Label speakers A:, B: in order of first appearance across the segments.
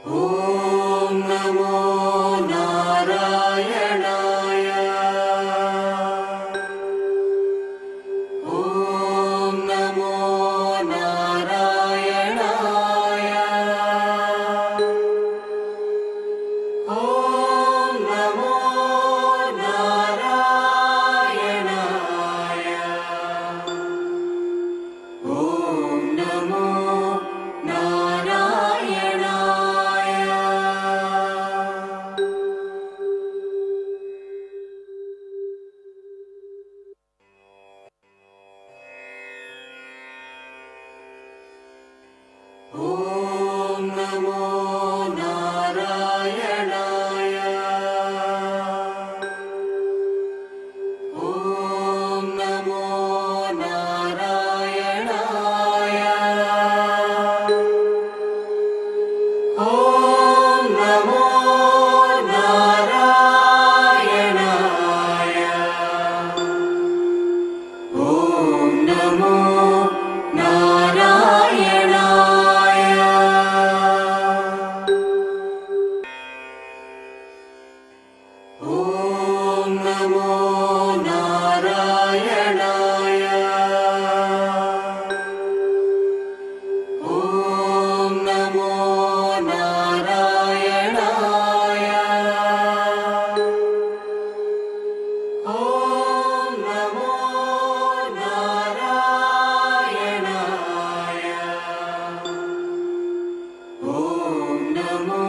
A: ఓం నమో నారాయణాయ. ఓం నమో నారాయణాయ. ఓం నమో నారాయణాయ. ఓం నమో ఓం నమో నారాయణాయ. ఓం నమో నారాయణాయ. ఓం నమో నారాయణాయ. ఓం నమో ఓం నమో నారాయణాయ. ఓం నమో నారాయణాయ. ఓం నమో నారాయణాయ. ఓం నమో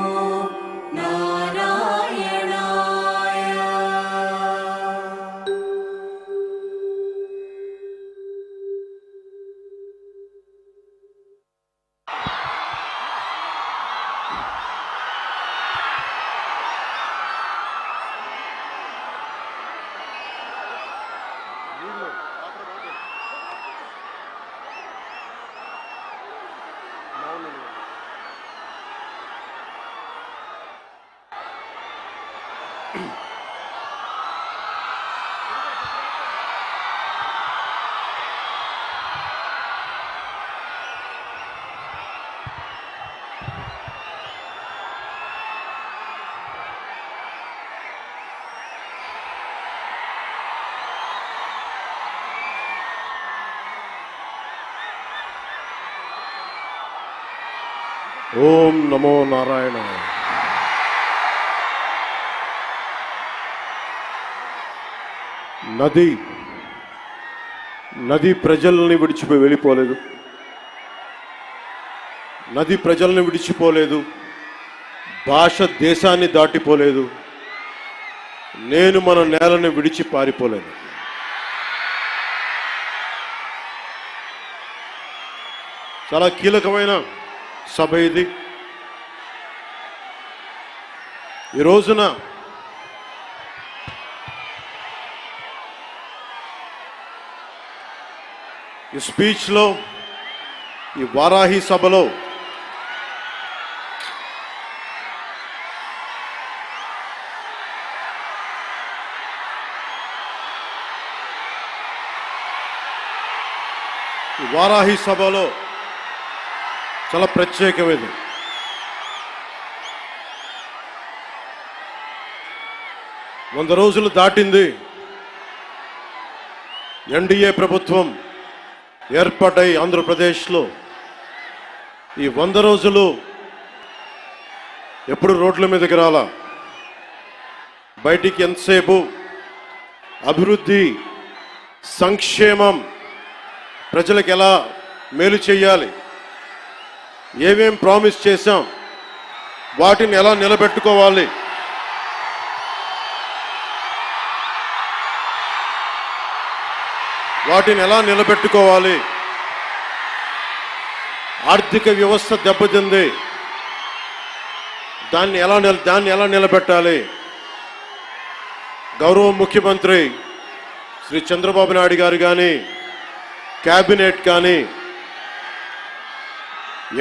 B: ఓం నమో నారాయణాయ. నది ప్రజల్ని విడిచిపోయి వెళ్ళిపోలేదు. నది ప్రజల్ని విడిచిపోలేదు. భాష దేశాన్ని దాటిపోలేదు. నేను మన నేలని విడిచి పారిపోలేదు. చాలా కీలకమైన సభ ఇది. ఈ రోజున ఈ స్పీచ్లో, ఈ వారాహి సభలో చాలా ప్రత్యేకమైనది. వంద రోజులు దాటింది. ఎన్డీఏ ప్రభుత్వం ఏర్పాటై ఆంధ్రప్రదేశ్లో ఈ 100 రోజులు ఎప్పుడు రోడ్ల మీదకి రాలా. బయటికి ఎంతసేపు అభివృద్ధి, సంక్షేమం, ప్రజలకు ఎలా మేలు చేయాలి, ఏమేం ప్రామిస్ చేశాం, వాటిని ఎలా నిలబెట్టుకోవాలి, ఆర్థిక వ్యవస్థ దెబ్బతింది, దాన్ని ఎలా నిలబెట్టాలి. గౌరవ ముఖ్యమంత్రి శ్రీ చంద్రబాబు నాయుడు గారు కానీ, క్యాబినెట్ కానీ,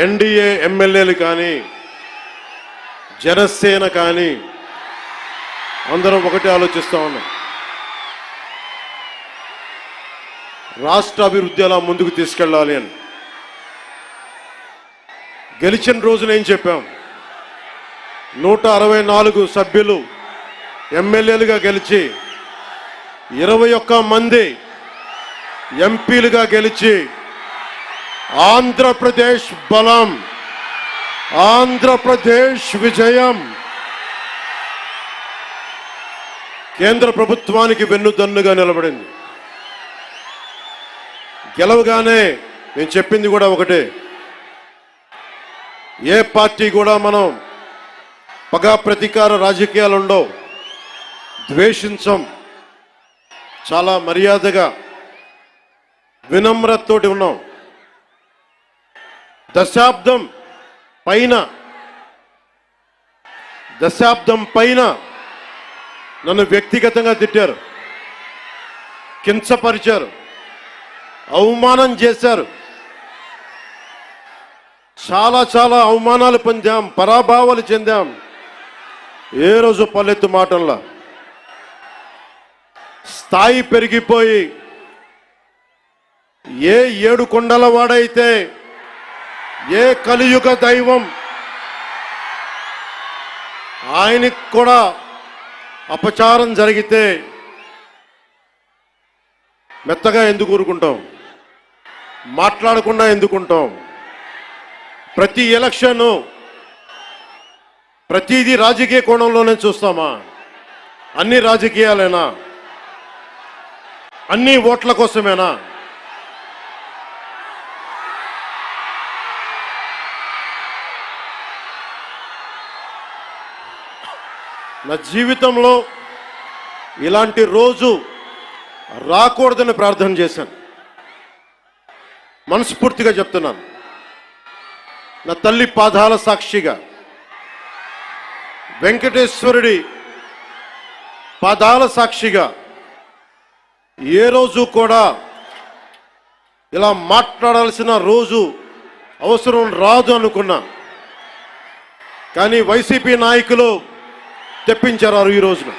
B: ఎన్డీఏ ఎమ్మెల్యేలు కానీ, జనసేన కానీ అందరం ఒకటే ఆలోచిస్తూ ఉన్నాం. రాష్ట్ర అభివృద్ధి ఎలా ముందుకు తీసుకెళ్ళాలి అని. గెలిచిన రోజున ఏం చెప్పాం? 164 సభ్యులు ఎమ్మెల్యేలుగా గెలిచి 21 మంది ఎంపీలుగా గెలిచి ఆంధ్రప్రదేశ్ బలం, ఆంధ్రప్రదేశ్ విజయం, కేంద్ర ప్రభుత్వానికి వెన్నుదన్నుగా నిలబడింది. గెలవగానే నేను చెప్పింది కూడా ఒకటే, ఏ పార్టీ కూడా మనం పగా ప్రతీకార రాజకీయాలు ఉండవు, ద్వేషించం, చాలా మర్యాదగా వినమ్రతతోటి ఉన్నాం. దశాబ్దం పైన నన్ను వ్యక్తిగతంగా తిట్టారు, కించపరిచారు, అవమానం చేశారు. చాలా అవమానాలు పొందాం, పరాభావాలు చెందాం. ఏ రోజు పల్లెత్తు మాటల్లా స్థాయి పెరిగిపోయి ఏ 7 కొండల వాడైతే, ఏ కలియుగ దైవం ఆయనకి కూడా అపచారం జరిగితే మెత్తగా ఎందుకు ఊరుకుంటాం, మాట్లాడకుండా ఎందుకుంటాం? ప్రతి ఎలక్షన్ ప్రతిదీ రాజకీయ కోణంలోనే చూస్తామా? అన్ని రాజకీయాలేనా? అన్ని ఓట్ల కోసమేనా? నా జీవితంలో ఇలాంటి రోజు రాకూడదని ప్రార్థన చేశాను. మనస్ఫూర్తిగా చెప్తున్నాను. నా తల్లి పాదాల సాక్షిగా, వెంకటేశ్వరుడి పాదాల సాక్షిగా ఏ రోజు కూడా ఇలా మాట్లాడాల్సిన రోజు అవసరం రాదు అనుకున్నా. కానీ వైసీపీ నాయకులు తెప్పించారు ఈ రోజున.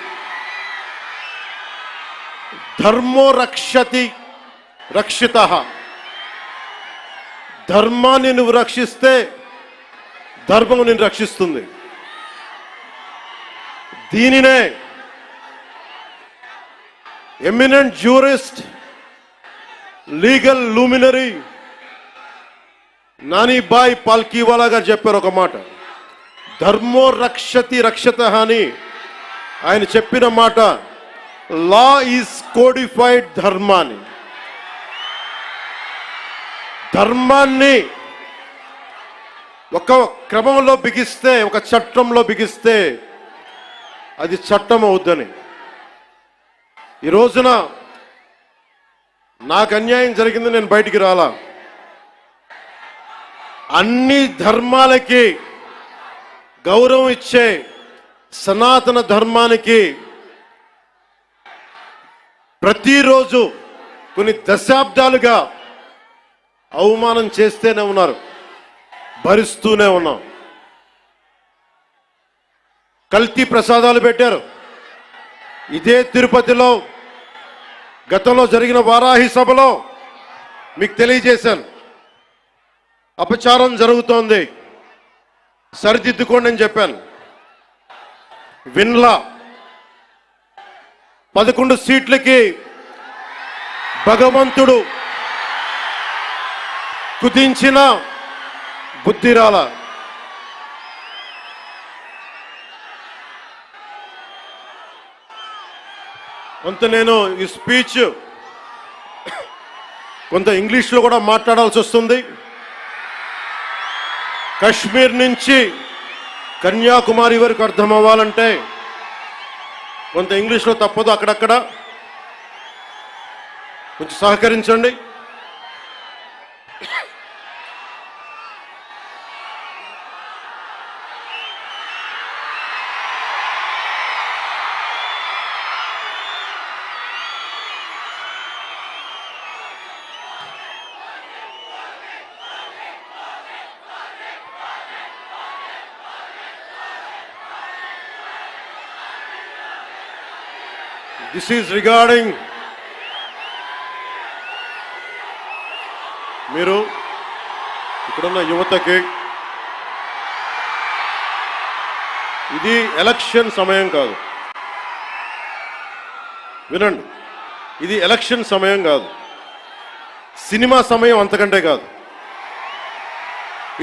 B: ధర్మో రక్షతి రక్షితః. ధర్మాన్ని నువ్వు రక్షిస్తే ధర్మం నిన్ను రక్షిస్తుంది. దీనినే eminent jurist, legal luminary Nanabhoy Palkhivala గారు చెప్పారు ఒక మాట. ధర్మో రక్షతి రక్షితః అని ఆయన చెప్పిన మాట. లా ఈజ్ కోడిఫైడ్ ధర్మాన్ని. ధర్మాన్ని ఒక క్రమంలో బిగిస్తే, ఒక చట్టంలో బిగిస్తే అది చట్టం అవుద్దని. ఈ రోజున నాకు అన్యాయం జరిగింది, నేను బయటికి రాలా. అన్ని ధర్మాలకి గౌరవం ఇచ్చే సనాతన ధర్మానికి ప్రతిరోజు కొన్ని దశాబ్దాలుగా అవమానం చేస్తూనే ఉన్నారు, భరిస్తూనే ఉన్నాం. కల్తీ ప్రసాదాలు పెట్టారు. ఇదే తిరుపతిలో గతంలో జరిగిన వారాహి సభలో మీకు తెలియజేశాను, అపచారం జరుగుతోంది, సరిదిద్దుకోండి అని చెప్పాను. విన్లా 11 సీట్లకి భగవంతుడు కుదించిన బుద్ధిరాల. కొంత నేను ఈ స్పీచ్ కొంత ఇంగ్లీష్లో కూడా మాట్లాడాల్సి వస్తుంది. కశ్మీర్ నుంచి కన్యాకుమారి వరకు అర్థం అవ్వాలంటే కొంత ఇంగ్లీష్లో తప్పదు, అక్కడక్కడ కొంచెం సహకరించండి. This is regarding మీరు ఇక్కడున్న యువతకి ఇది ఎలక్షన్ సమయం కాదు. వినండి, ఇది ఎలక్షన్ సమయం కాదు, సినిమా సమయం అంతకంటే కాదు.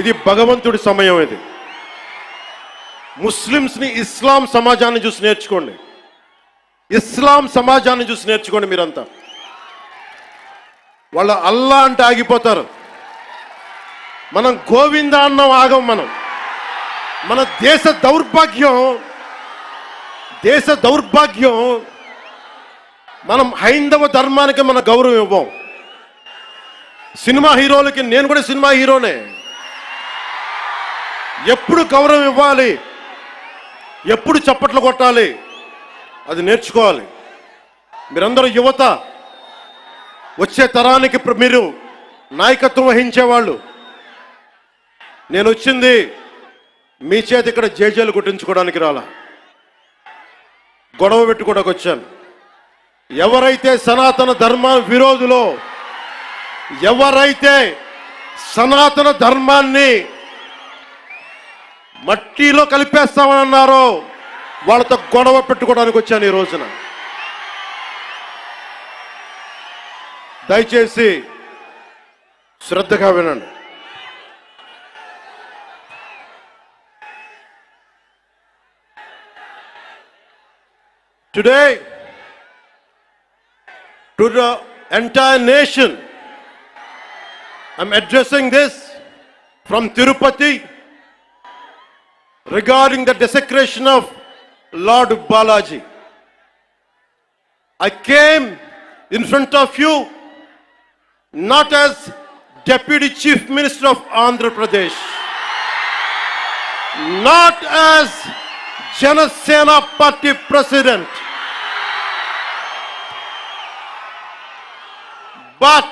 B: ఇది భగవంతుడి సమయం. ఇది ముస్లిమ్స్ని ఇస్లాం సమాజాన్ని చూసి నేర్చుకోండి. ఇస్లాం సమాజాన్ని చూసి నేర్చుకోండి. మీరంతా వాళ్ళ అల్లా అంటే ఆగిపోతారు. మనం గోవింద అన్నం ఆగం. మన దేశ దౌర్భాగ్యం మనం హైందవ ధర్మానికి మన గౌరవం ఇవ్వం. సినిమా హీరోలకి, నేను కూడా సినిమా హీరోనే, ఎప్పుడు గౌరవం ఇవ్వాలి, ఎప్పుడు చప్పట్లు కొట్టాలి, అది నేర్చుకోవాలి. మీరందరూ యువత, వచ్చే తరానికి మీరు నాయకత్వం వహించేవాళ్ళు. నేను వచ్చింది మీ చేత ఇక్కడ జేజేలు కొట్టించుకోవడానికి రాలా, గొడవ పెట్టుకోవడానికి వచ్చాను. ఎవరైతే సనాతన ధర్మ విరోధులో, ఎవరైతే సనాతన ధర్మాన్ని మట్టిలో కలిపేస్తామని అన్నారో వాళ్ళతో గొడవ పెట్టుకోవడానికి వచ్చాను ఈ రోజున. దయచేసి శ్రద్ధగా వినండి. Today, to the entire nation, I'm addressing this from Tirupati regarding the desecration of Lord Balaji. I came in front of you not as Deputy Chief Minister of Andhra Pradesh, not as Janasena Party President, but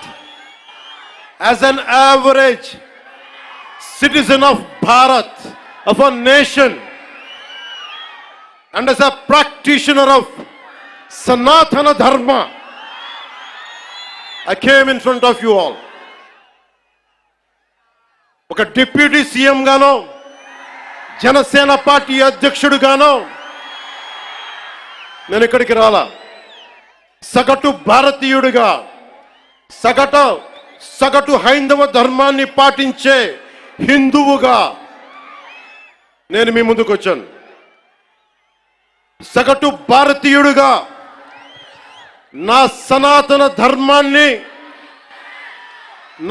B: as an average citizen of Bharat, of a nation, and as a practitioner of Sanatana Dharma, I came in front of you all. ఒక deputy CM గానో, Janasena party అధ్యక్షుడుగానో నేను ఇక్కడికి రాలా. సగటు భారతీయుడిగా, సగటు హైందవ ధర్మాన్ని పాటించే హిందువుగా నేను మీ ముందుకు వచ్చాను. సగటు భారతీయుడిగా నా సనాతన ధర్మాన్ని,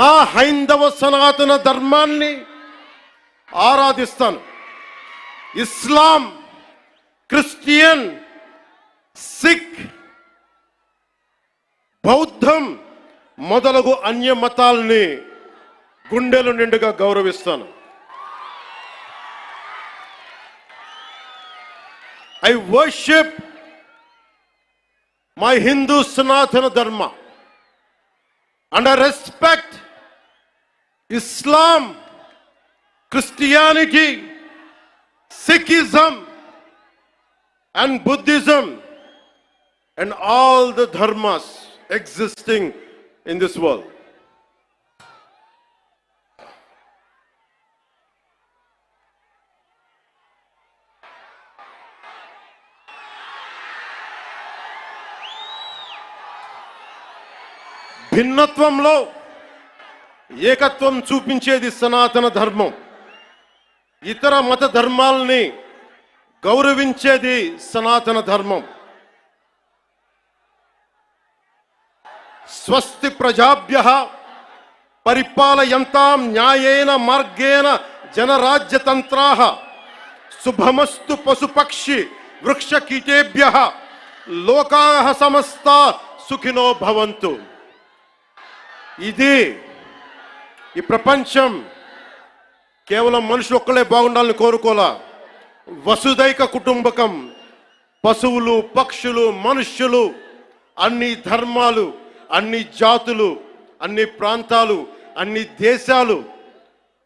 B: నా హైందవ సనాతన ధర్మాన్ని ఆరాధిస్తాను. ఇస్లాం, క్రిస్టియన్, సిక్, బౌద్ధం మొదలగు అన్య మతాల్ని గుండెలు నిండుగా గౌరవిస్తాను. I worship my Hindu Sanatana Dharma and I respect Islam, Christianity, Sikhism and Buddhism and all the dharmas existing in this world. భిన్నత్వంలో ఏకత్వం చూపించేది సనాతన ధర్మం. ఇతర మత ధర్మాలని గౌరవించేది సనాతన ధర్మం. స్వస్తి ప్రజాభ్యః పరిపాలయంతాం న్యాయేన మార్గేణ జనరాజ్యతంత్రాః శుభమస్తు పశుపక్షి వృక్షకీటేభ్యః లోకాః సమస్తా సుఖినో భవంతు. ఇది ఈ ప్రపంచం కేవలం మనుషులు ఒక్కలే బాగుండాలని కోరుకోలా. వసుదైక కుటుంబకం, పశువులు, పక్షులు, మనుష్యులు, అన్ని ధర్మాలు, అన్ని జాతులు, అన్ని ప్రాంతాలు, అన్ని దేశాలు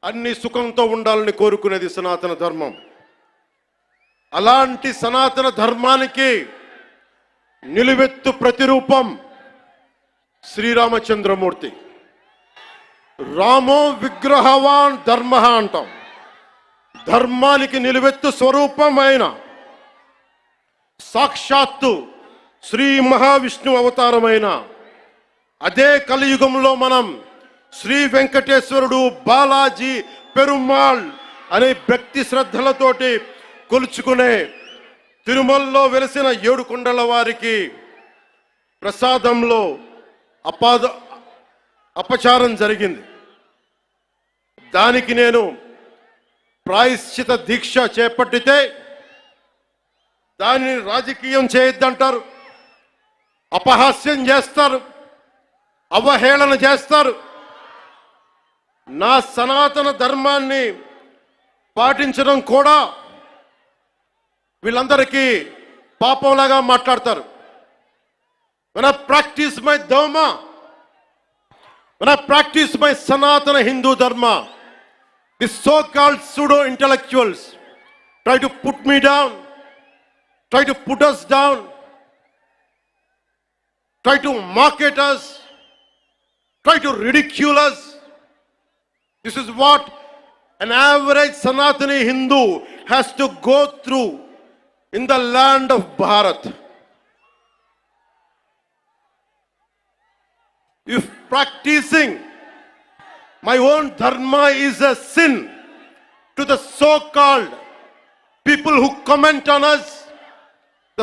B: అన్ని సుఖంతో ఉండాలని కోరుకునేది సనాతన ధర్మం. అలాంటి సనాతన ధర్మానికి నిలువెత్తు ప్రతిరూపం శ్రీరామచంద్రమూర్తి. రామో విగ్రహవాన్ ధర్మ అంటాం. ధర్మానికి నిలువెత్తు స్వరూపమైన సాక్షాత్తు శ్రీ మహావిష్ణు అవతారమైన అదే కలియుగంలో మనం శ్రీ వెంకటేశ్వరుడు బాలాజీ పెరుమాళ్ అనే భక్తి శ్రద్ధలతోటి కొలుచుకునే తిరుమలలో వెలిసిన 7 కొండల వారికి ప్రసాదంలో అపచారం జరిగింది. దానికి నేను ప్రాయశ్చిత దీక్ష చేపట్టితే దానిని రాజకీయం చేయొద్దంటారు, అపహాస్యం చేస్తారు, అవహేళన చేస్తారు. నా సనాతన ధర్మాన్ని పాటించడం కూడా వీళ్ళందరికీ పాపంలాగా మాట్లాడతారు. When I practice my dharma, when I practice my Sanatana Hindu dharma, the so-called pseudo-intellectuals try to put me down, try to put us down, try to mock at us, try to ridicule us. This is what an average Sanatani Hindu has to go through in the land of Bharat. If practicing my own dharma is a sin to the so-called people who comment on us,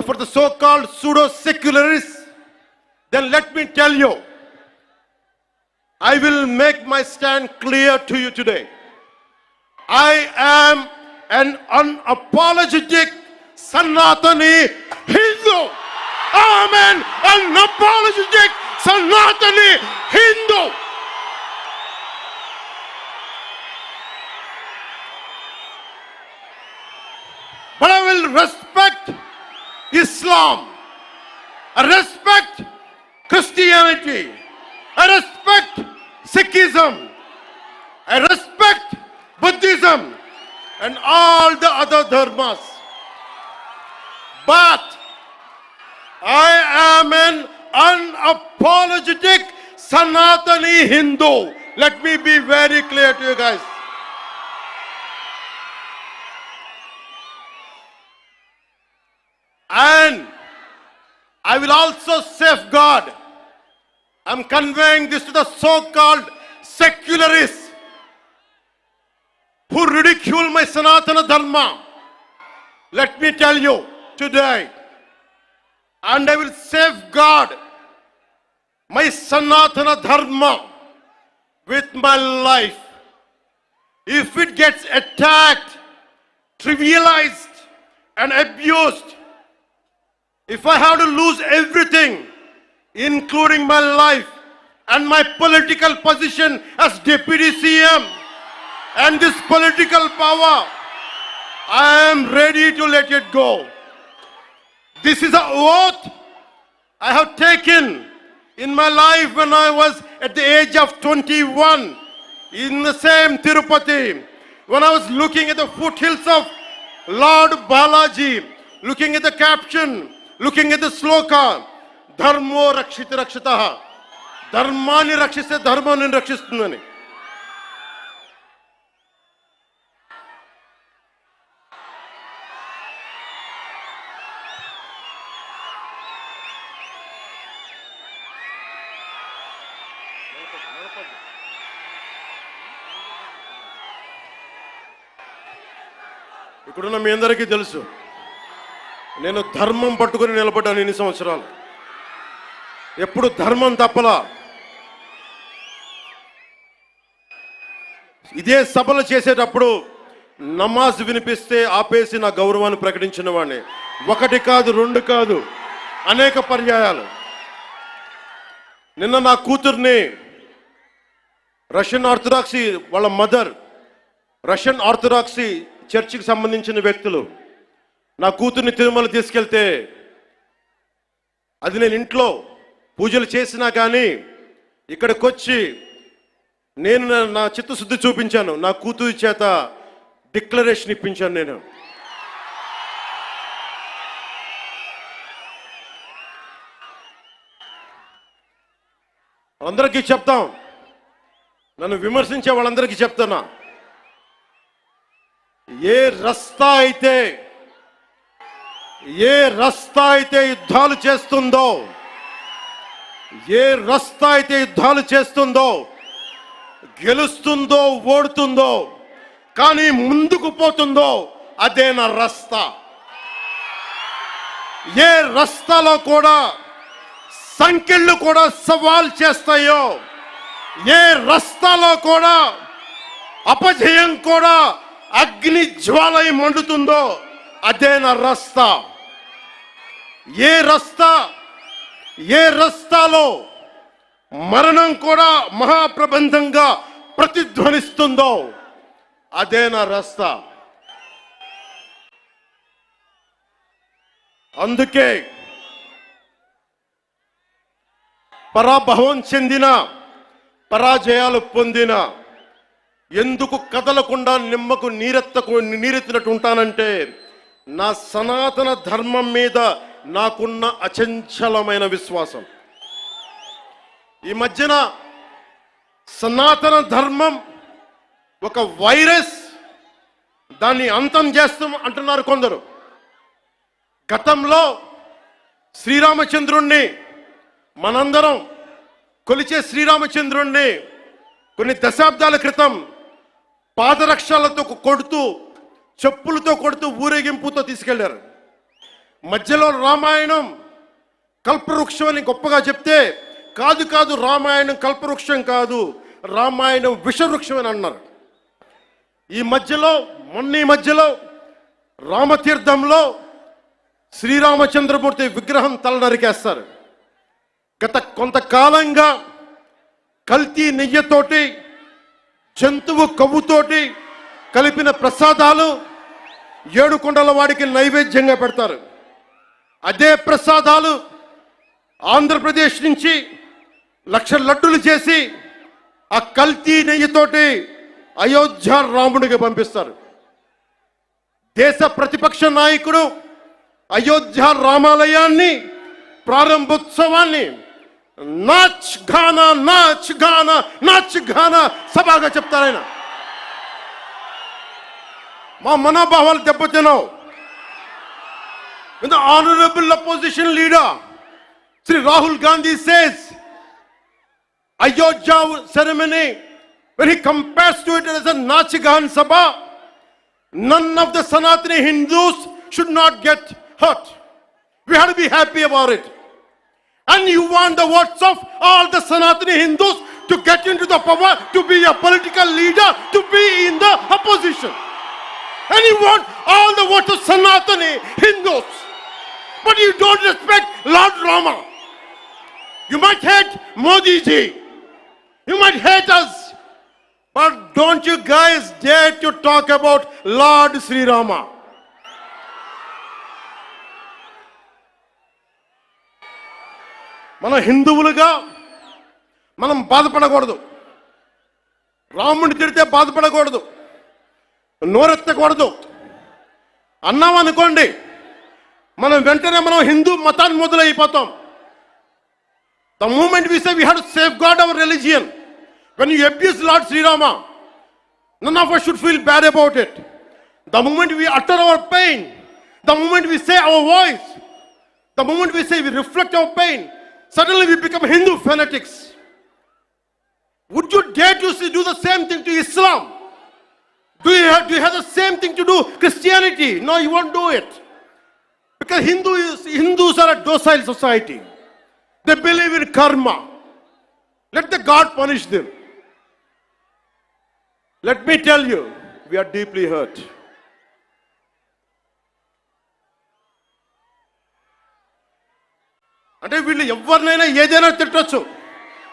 B: for the so-called pseudo-secularists, then let me tell you, I will make my stand clear to you today. I am an unapologetic Sanatani Hindu. I am an unapologetic Sanatani Hindu. But I will respect Islam. I respect Christianity. I respect Sikhism. I respect Buddhism and all the other dharmas. But I am an unapologetic Sanatani Hindu. Let me be very clear to you guys. And I will also safeguard. I'm conveying this to the so-called secularists who ridicule my Sanatana Dharma. Let me tell you today, and I will safeguard my Sanatana Dharma with my life. If it gets attacked, trivialized, and abused, if I have to lose everything, including my life and my political position as Deputy CM and this political power, I am ready to let it go. This is an oath I have taken in my life when I was at the age of 21 in the same Tirupati, when I was looking at the foothills of Lord Balaji, looking at the caption, looking at the sloka, ధర్మో రక్షిత రక్షిత, ధర్మాన్ని రక్షిస్తే ధర్మాన్ని రక్షిస్తుందని. ఇక్కడున్న మీ అందరికీ తెలుసు, నేను ధర్మం పట్టుకుని నిలబడ్డాను ఇన్ని సంవత్సరాలు. ఎప్పుడు ధర్మం తప్పలా. ఇదే సభలు చేసేటప్పుడు నమాజ్ వినిపిస్తే ఆపేసి నా గౌరవాన్ని ప్రకటించిన వాడిని. 1 కాదు 2 కాదు, అనేక పర్యాయాలు. నిన్న నా కూతుర్ని రష్యన్ ఆర్థడాక్సీ, వాళ్ళ మదర్ రష్యన్ ఆర్థడాక్సీ చర్చికి సంబంధించిన వ్యక్తులు నా కూతుర్ని తిరుమల తీసుకెళ్తే, అది నేను ఇంట్లో పూజలు చేసినా కానీ ఇక్కడికి వచ్చి నేను నా చిత్తశుద్ధి చూపించాను. నా కూతురి చేత డిక్లరేషన్ ఇప్పించాను. నేను అందరికీ చెప్తాం, నన్ను విమర్శించే వాళ్ళందరికీ చెప్తున్నా, ఏ రస్తా అయితే యుద్ధాలు చేస్తుందో, గెలుస్తుందో ఓడుతుందో కానీ ముందుకు పోతుందో అదే నా రస్తా. ఏ రస్తాలో కూడా సంఖ్యలు కూడా సవాల్ చేస్తాయో, ఏ రస్తాలో కూడా అపజయం కూడా అగ్ని జ్వాలై మండుతుందో అదే నా రస్తా. ఏ రస్తాలో మరణం కూడా మహాప్రబంధంగా ప్రతిధ్వనిస్తుందో అదే నా రస్తా. అందుకే పరాభవం చెందిన, పరాజయాలు పొందిన ఎందుకు కదలకుండా నిమ్మకు నీరెత్తినట్టు ఉంటానంటే నా సనాతన ధర్మం మీద నాకున్న అచంచలమైన విశ్వాసం. ఈ మధ్యన సనాతన ధర్మం ఒక వైరస్, దాన్ని అంతం చేస్తాం అంటున్నారు కొందరు. గతంలో శ్రీరామచంద్రుణ్ణి, మనందరం కొలిచే శ్రీరామచంద్రుణ్ణి కొన్ని దశాబ్దాల క్రితం పాదరక్షలతో కొడుతూ, చెప్పులతో కొడుతూ, ఊరేగింపుతో తీసుకెళ్లారు. మధ్యలో రామాయణం కల్పవృక్షం అని గొప్పగా చెప్తే, కాదు రామాయణం కల్పవృక్షం కాదు, రామాయణం విషవృక్షం అని అన్నారు. ఈ మధ్యలో రామతీర్థంలో శ్రీరామచంద్రమూర్తి విగ్రహం తల నరికేస్తారు. గత కొంతకాలంగా కల్తీ నెయ్యితోటి, జంతువు కొవ్వుతోటి కలిపిన ప్రసాదాలు ఏడుకొండల వాడికి నైవేద్యంగా పెడతారు. అదే ప్రసాదాలు ఆంధ్రప్రదేశ్ నుంచి 1,00,000 లడ్డులు చేసి ఆ కల్తీ నెయ్యితోటి అయోధ్య రాముడికి పంపిస్తారు. దేశ ప్రతిపక్ష నాయకుడు అయోధ్య రామాలయాన్ని ప్రారంభోత్సవాన్ని నాచ్ గానా సభగా చెప్తారాయన. మా మనోభావాలు దెబ్బతిన్నావు. When the honorable opposition leader Sri Rahul Gandhi says Ayodhya ceremony, when he compares to it as a Nachigan Sabha, none of the Sanatani Hindus should not get hurt. We have to be happy about it. And you want the votes of all the Sanatani Hindus to get into the power, to be a political leader, to be in the opposition. And you want all the votes of Sanatani Hindus. But you don't respect Lord Rama. You might hate Modi ji. You might hate us. But don't you guys dare to talk about Lord Sri Rama. మన హిందువులుగా మనం బాధపడకూడదు. రాముడిని తిడితే బాధపడకూడదు, నోరెత్తకూడదు. అన్నాం అనుకోండి, మనం వెంటనే హిందూ మతాన్ని మొదలైపోతాం. The moment we say we have to safeguard our religion, when you abuse Lord Sri Rama, none of us should feel bad about it. The moment we utter our pain, the moment we say our voice, the moment we say we reflect our pain, suddenly we become Hindu fanatics. Would you dare to do the same thing to Islam? Do you have the same thing to do Christianity? No, you won't do it. Because Hindus are a docile society. They believe in karma. Let the God punish them. Let me tell you, we are deeply hurt. అంటే వీళ్ళు ఎవరినైనా ఏదైనా తిట్టొచ్చు,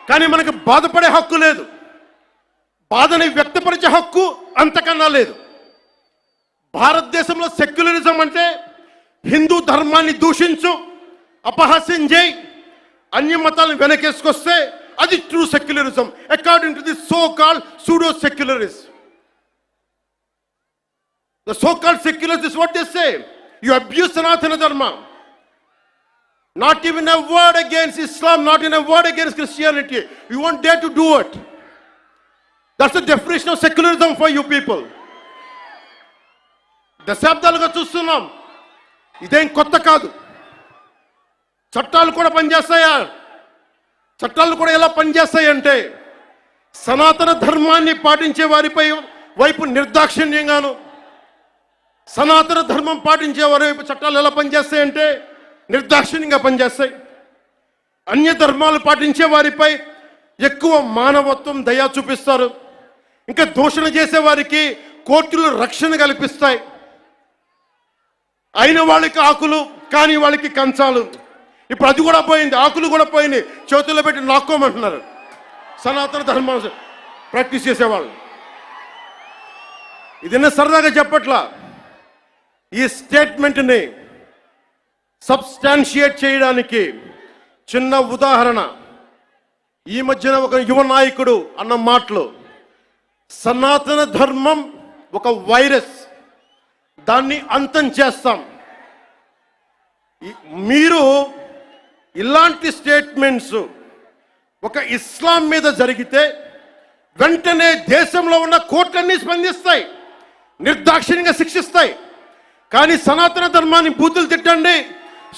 B: కానీ మనకు బాధపడే హక్కు లేదు. బాధని వ్యక్తపరిచే హక్కు అంతకన్నా లేదు. భారతదేశంలో సెక్యులరిజం అంటే హిందూ ధర్మాన్ని దూషించు, అపహాస్యం చేయి, అన్య మతాలను వెనకేసుకొస్తే అది true secularism according to the so called pseudo secularist. The so called secularists is what they say. You abuse Sanatana Dharma. Not even a word against Islam, not even a word against Christianity. You won't dare to do it. That's the definition of secularism for you people. దశాబ్దాలుగా చూస్తున్నాం. ఇదేం కొత్త కాదు. చట్టాలు కూడా పనిచేస్తాయా? చట్టాలు కూడా ఎలా పనిచేస్తాయంటే సనాతన ధర్మాన్ని పాటించే వారిపై వైపు నిర్దాక్షిణ్యంగాను, సనాతన ధర్మం పాటించే వారి వైపు చట్టాలు ఎలా పనిచేస్తాయంటే నిర్దాక్షిణ్యంగా పనిచేస్తాయి. అన్య ధర్మాలు పాటించే వారిపై ఎక్కువ మానవత్వం, దయ చూపిస్తారు. ఇంకా దూషణ చేసే వారికి కోర్టులు రక్షణ కల్పిస్తాయి. అయిన వాళ్ళకి ఆకులు, కాని వాళ్ళకి కంచాలు. ఇప్పుడు అది కూడా పోయింది, ఆకులు కూడా పోయింది. చేతుల్లో పెట్టి నాక్కోమంటున్నారు సనాతన ధర్మం ప్రాక్టీస్ చేసేవాళ్ళు. ఇదన్నా సరదాగా చెప్పట్లా. ఈ స్టేట్మెంట్ని సబ్స్టాన్షియేట్ చేయడానికి చిన్న ఉదాహరణ. ఈ మధ్యన ఒక యువ నాయకుడు అన్న మాటలు, సనాతన ధర్మం ఒక వైరస్, దాన్ని అంతం చేస్తాం. మీరు ఇలాంటి స్టేట్మెంట్స్ ఒక ఇస్లాం మీద జరిగితే వెంటనే దేశంలో ఉన్న కోర్టులన్నీ స్పందిస్తాయి, నిర్దాక్షిణ్యంగా శిక్షిస్తాయి. కానీ సనాతన ధర్మాన్ని బూతులు తిట్టండి,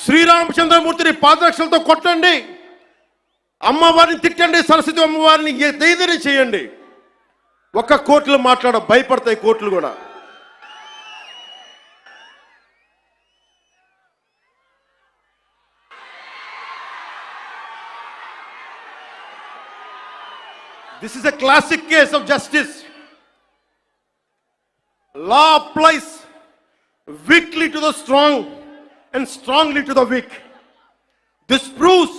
B: శ్రీరామచంద్రమూర్తిని పాదరక్షలతో కొట్టండి, అమ్మవారిని తిట్టండి, సరస్వతి అమ్మవారిని ఏదైనా చేయండి, ఒక్క కోర్టులు భయపడతాయి కోర్టులు కూడా. This is a classic case of justice. Law applies weakly to the strong and strongly to the weak. This proves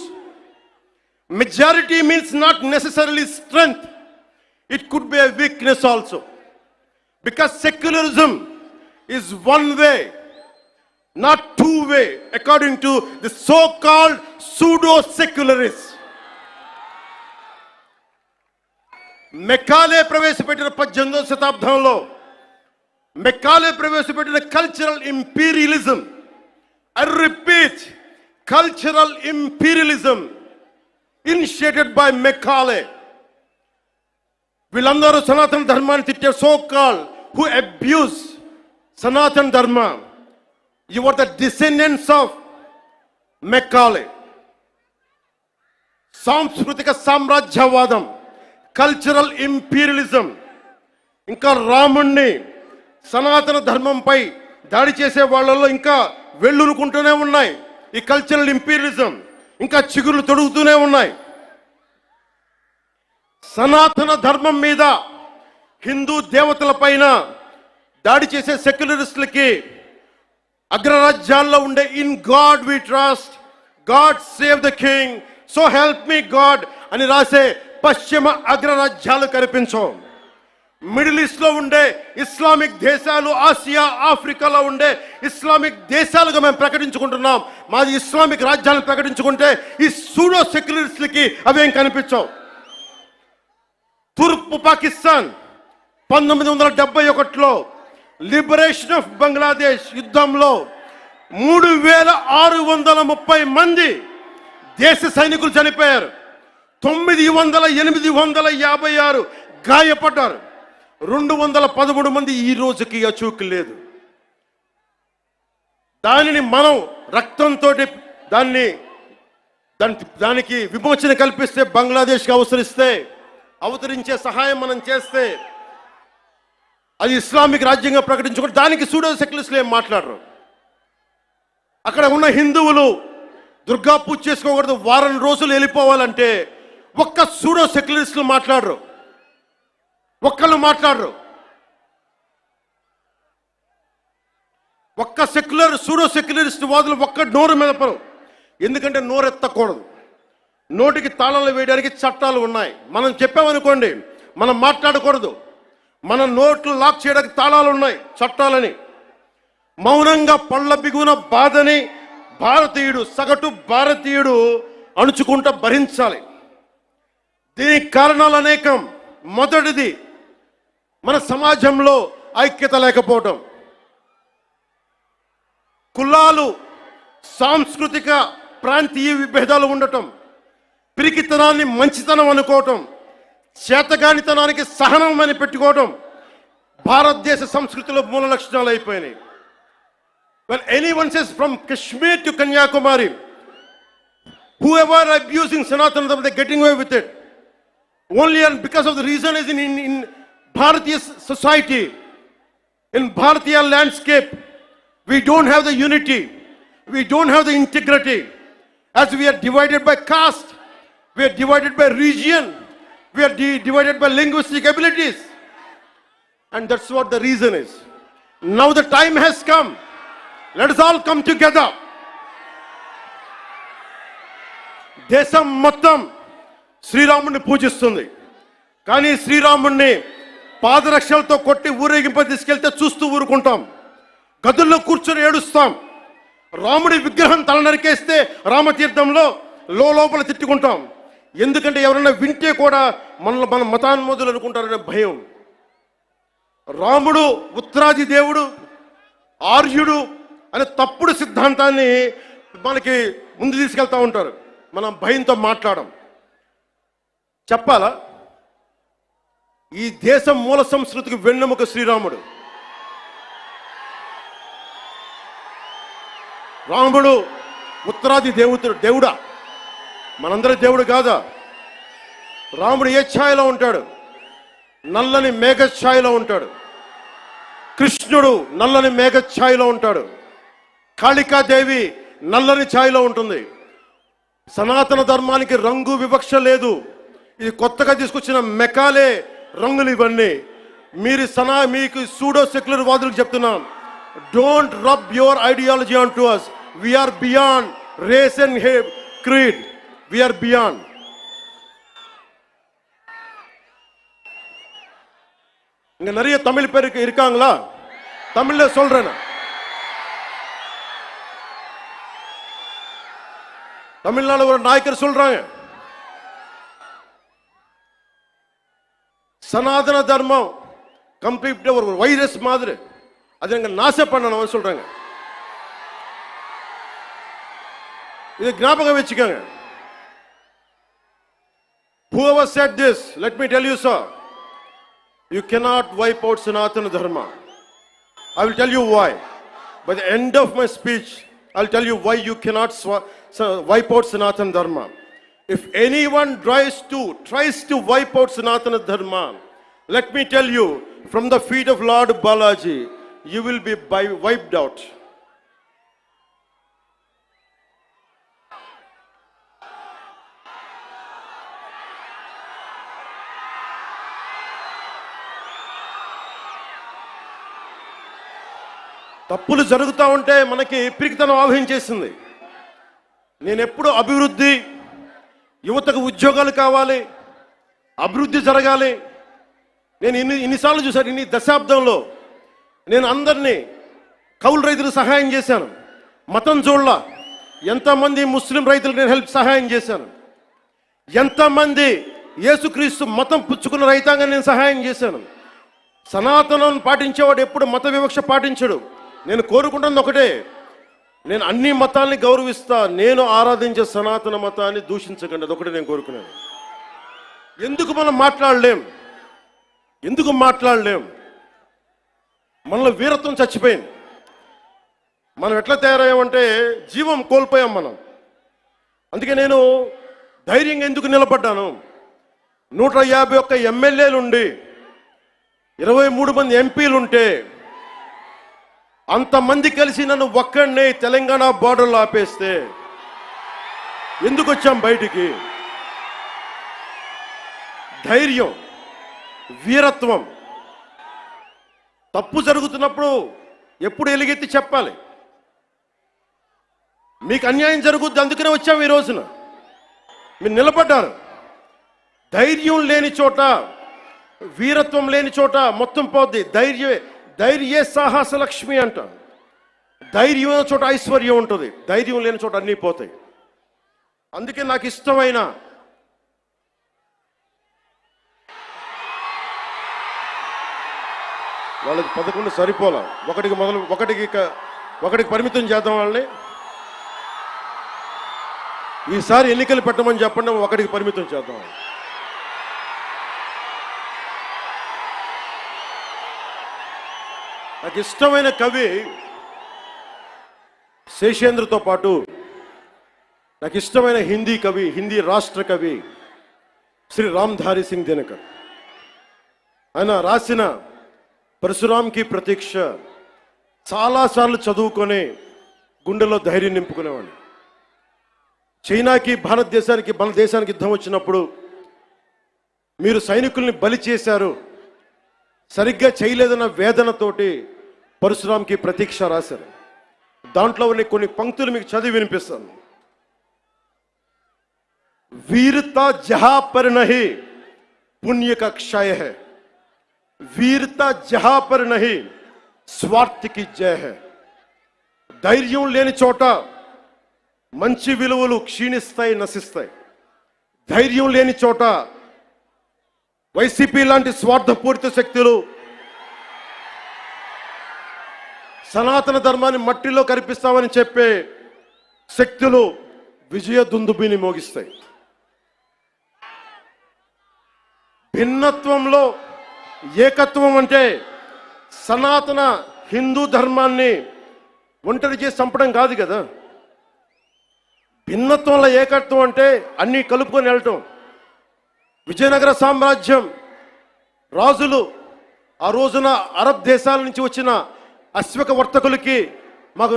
B: majority means not necessarily strength. It could be a weakness also. Because secularism is one way, not two way, according to the so-called pseudo-secularists. Macaulay ప్రవేశపెట్టిన 18వ శతాబ్దంలో Macaulay ప్రవేశపెట్టిన cultural imperialism, I repeat, cultural imperialism initiated by Macaulay. వీళ్ళందరూ సనాతన ధర్మాన్ని తిట్టే so call who abuse Sanatana Dharma. You are the descendants of Macaulay. సాంస్కృతిక సామ్రాజ్యవాదం, cultural imperialism, ఇంకా రాముణ్ణి సనాతన ధర్మంపై దాడి చేసే వాళ్ళలో ఇంకా వెళ్ళునుకుంటూనే ఉన్నాయి. ఈ కల్చరల్ ఇంపీరియలిజం ఇంకా చిగురులు తొడుగుతూనే ఉన్నాయి. సనాతన ధర్మం మీద, హిందూ దేవతల పైన దాడి చేసే సెక్యులరిస్టులకి అగ్రరాజ్యాల్లో ఉండే in God we trust, God save the king, so help me God అని రాసే పశ్చిమ అగ్రరాజ్యాలు కనిపించవు. మిడిల్ ఈస్ట్ లో ఉండే ఇస్లామిక్ దేశాలు, ఆసియా, ఆఫ్రికాలో ఉండే ఇస్లామిక్ దేశాలుగా మేము ప్రకటించుకుంటున్నాం. మాది ఇస్లామిక్ రాజ్యాలను ప్రకటించుకుంటే ఈ సూడో సెక్యులరిస్టులకి అవేం కనిపించవు. తూర్పు పాకిస్తాన్ 1971లో లిబరేషన్ ఆఫ్ బంగ్లాదేశ్ యుద్ధంలో 3630 మంది దేశ సైనికులు చనిపోయారు. 856 గాయపడ్డారు. 213 మంది ఈ రోజుకి అచూక్ లేదు. దానిని మనం రక్తంతో దానికి విమోచన కల్పిస్తే, బంగ్లాదేశ్కి అవతరించే సహాయం మనం చేస్తే, అది ఇస్లామిక్ రాజ్యంగా ప్రకటించుకుంటే దానికి సూడో సెక్యులరిస్టులు ఏం మాట్లాడరు. అక్కడ ఉన్న హిందువులు దుర్గా పూజ చేసుకోకూడదు, వారం రోజులు వెళ్ళిపోవాలంటే ఒక్క సూడో సెక్యులరిస్టులు మాట్లాడరు, ఒక్కళ్ళు మాట్లాడరు. ఒక్క సూడో సెక్యులరిస్ట్ వాదులు ఒక్క నోరు మెదపరు. ఎందుకంటే నోరెత్తకూడదు. నోటికి తాళాలు వేయడానికి చట్టాలు ఉన్నాయి. మనం చెప్పామనుకోండి, మనం మాట్లాడకూడదు. మన నోట్లు లాక్ చేయడానికి తాళాలు ఉన్నాయి, చట్టాలని. మౌనంగా పళ్ళ బిగున బాధని సగటు భారతీయుడు అణుచుకుంటూ భరించాలి. దీనికి కారణాలు అనేకం. మొదటిది, మన సమాజంలో ఐక్యత లేకపోవటం. కులాలు, సాంస్కృతిక ప్రాంతీయ విభేదాలు ఉండటం, పిరికితనాన్ని మంచితనం అనుకోవటం, చేతగానితనానికి సహనం అని పెట్టుకోవటం భారతదేశ సంస్కృతిలో మూల లక్షణాలు అయిపోయినాయి. When anyone says from Kashmir to Kanyakumari, whoever abusing Sanatana Dharma, they're getting away with it. Only and because of the reason is in Bharatiya society, in Bharatiya landscape, we don't have the unity, we don't have the integrity. As we are divided by caste, we are divided by region, we are divided by linguistic abilities. And that's what the reason is. Now the time has come. Let us all come together. దేశం మొత్తం శ్రీరాముడిని పూజిస్తుంది. కానీ శ్రీరాముడిని పాదరక్షలతో కొట్టి ఊరేగింప తీసుకెళ్తే చూస్తూ ఊరుకుంటాం. గదుల్లో కూర్చొని ఏడుస్తాం. రాముడి విగ్రహం తల నరికేస్తే రామతీర్థంలో లోపల తిట్టుకుంటాం. ఎందుకంటే ఎవరైనా వింటే కూడా మన మతాన్మోదులు అనుకుంటారనే భయం. రాముడు ఉత్తరాది దేవుడు, ఆర్యుడు అనే తప్పుడు సిద్ధాంతాన్ని మనకి ముందు తీసుకెళ్తా ఉంటారు. మనం భయంతో మాట్లాడం. చెప్పాలా? ఈ దేశం మూల సంస్కృతికి వెన్నెముక శ్రీరాముడు. రాముడు ఉత్తరాది దేవుడా? మనందరి దేవుడు కాదా? రాముడు ఏ ఛాయలో ఉంటాడు? నల్లని మేఘ ఛాయలో ఉంటాడు. కృష్ణుడు నల్లని మేఘ ఛాయలో ఉంటాడు. కాళికాదేవి నల్లని ఛాయలో ఉంటుంది. సనాతన ధర్మానికి రంగు వివక్ష లేదు. ఇది కొత్తగా తీసుకొచ్చిన మెకాలే రంగులు ఇవన్నీ. మీకు సూడో సెక్యులర్ వాదులకు చెప్తున్నాం, don't rub your ideology on to us. We are beyond race and creed. We are beyond. இங்க நிறைய தமிழ் பேருக்கு இருக்காங்களா? தமிழ்ல சொல்றேன். தமிழ்நாடு ஒரு நாயக்கர் சொல்றாங்க, சனாதன தர்மம் கம்ப்ளீட் ஒரு வைரஸ் மாதிரி, அதை எங்க நாச பண்ணணும் சொல்றாங்க. இது ஞாபகம் வச்சுக்கோங்க. Whoever said this, let me tell you, sir, you cannot wipe out Sanatana Dharma. I will tell you why. By the end of my speech, I'll tell you why you cannot wipe out Sanatana Dharma. If anyone tries to wipe out Sanatana Dharma, let me tell you, from the feet of Lord Balaji, you will be wiped out. తప్పులు జరుగుతూ ఉంటే మనకి పిరికితనం ఆవహించేసింది. నేను ఎప్పుడు అభివృద్ధి, యువతకు ఉద్యోగాలు కావాలి, అభివృద్ధి జరగాలి. నేను ఇన్నిసార్లు చూశాను. ఇన్ని దశాబ్దంలో నేను అందరినీ కౌలు రైతులకు సహాయం చేశాను. మతం చూడలా. ఎంతమంది ముస్లిం రైతులకు నేను సహాయం చేశాను. ఎంతమంది యేసుక్రీస్తు మతం పుచ్చుకున్న రైతాంగాన్ని నేను సహాయం చేశాను. సనాతనం పాటించేవాడు ఎప్పుడు మత వివక్ష పాటించడు. నేను కోరుకుంటున్నది ఒకటే, నేను అన్ని మతాల్ని గౌరవిస్తా, నేను ఆరాధించే సనాతన మతాన్ని దూషించకండి. అదొకటి నేను కోరుకున్నాను. ఎందుకు మనం మాట్లాడలేం? మనలో వీరత్వం చచ్చిపోయింది. మనం ఎట్లా తయారయ్యామంటే జీవం కోల్పోయాం మనం. అందుకే నేను ధైర్యంగా ఎందుకు నిలబడ్డాను? 151 ఎమ్మెల్యేలుండి 23 మంది ఎంపీలుంటే అంతమంది కలిసి నన్ను ఒక్కడినే తెలంగాణ బార్డర్లో ఆపేస్తే ఎందుకు వచ్చాం బయటికి? ధైర్యం, వీరత్వం. తప్పు జరుగుతున్నప్పుడు ఎప్పుడు ఎలుగెత్తి చెప్పాలి. మీకు అన్యాయం జరుగుద్ది, అందుకనే వచ్చాం ఈ రోజున. మీరు నిలబడ్డారు. ధైర్యం లేని చోట, వీరత్వం లేని చోట మొత్తం పోద్ది. ధైర్యే సాహస లక్ష్మి అంట. ధైర్యం ఉన్న చోట ఐశ్వర్యం ఉంటుంది, ధైర్యం లేని చోట అన్నీ పోతాయి. అందుకే నాకు ఇష్టమైన వాళ్ళకి 11 సరిపోలా. ఒకటికి పరిమితం చేద్దాం వాళ్ళని. ఈసారి ఎన్నికలు పెట్టమని చెప్పండి, ఒకటికి పరిమితం చేద్దాం. నాకు ఇష్టమైన కవి శేషేంద్రతో పాటు నాకు ఇష్టమైన హిందీ కవి, హిందీ రాష్ట్ర కవి శ్రీ రామ్ధారి సింగ్ దినకర్. ఆయన రాసిన పరశురాంకి ప్రతీక్ష చాలాసార్లు చదువుకొని గుండెలో ధైర్యం నింపుకునేవాడిని. చైనాకి భారతదేశానికి మన దేశానికి యుద్ధం వచ్చినప్పుడు మీరు సైనికుల్ని బలి చేశారు, సరిగ్గా చేయలేదన్న వేదనతోటి పరశురాంకి ప్రతీక్ష రాశారు. దాంట్లో ఉన్న కొన్ని పంక్తులు మీకు చదివి వినిపిస్తాను. वीरता जहां पर नहीं पुण्य का क्षय है, वीरता जहां पर नहीं स्वार्थ की जय है. ధైర్యం లేని చోట మంచి విలువలు క్షీణిస్తాయి, నశిస్తాయి. ధైర్యం లేని చోట వైసీపీ లాంటి స్వార్థపూరిత శక్తులు సనాతన ధర్మాన్ని మట్టిలో కనిపిస్తామని చెప్పే శక్తులు విజయ దుందుబిని మోగిస్తాయి. భిన్నత్వంలో ఏకత్వం అంటే సనాతన హిందూ ధర్మాన్ని ఒంటరి చేసి చంపడం కాదు కదా. భిన్నత్వంలో ఏకత్వం అంటే అన్నీ కలుపుకొని వెళ్ళటం. విజయనగర సామ్రాజ్యం రాజులు ఆ రోజున అరబ్ దేశాల నుంచి వచ్చిన అశ్వక వర్తకులకి మాకు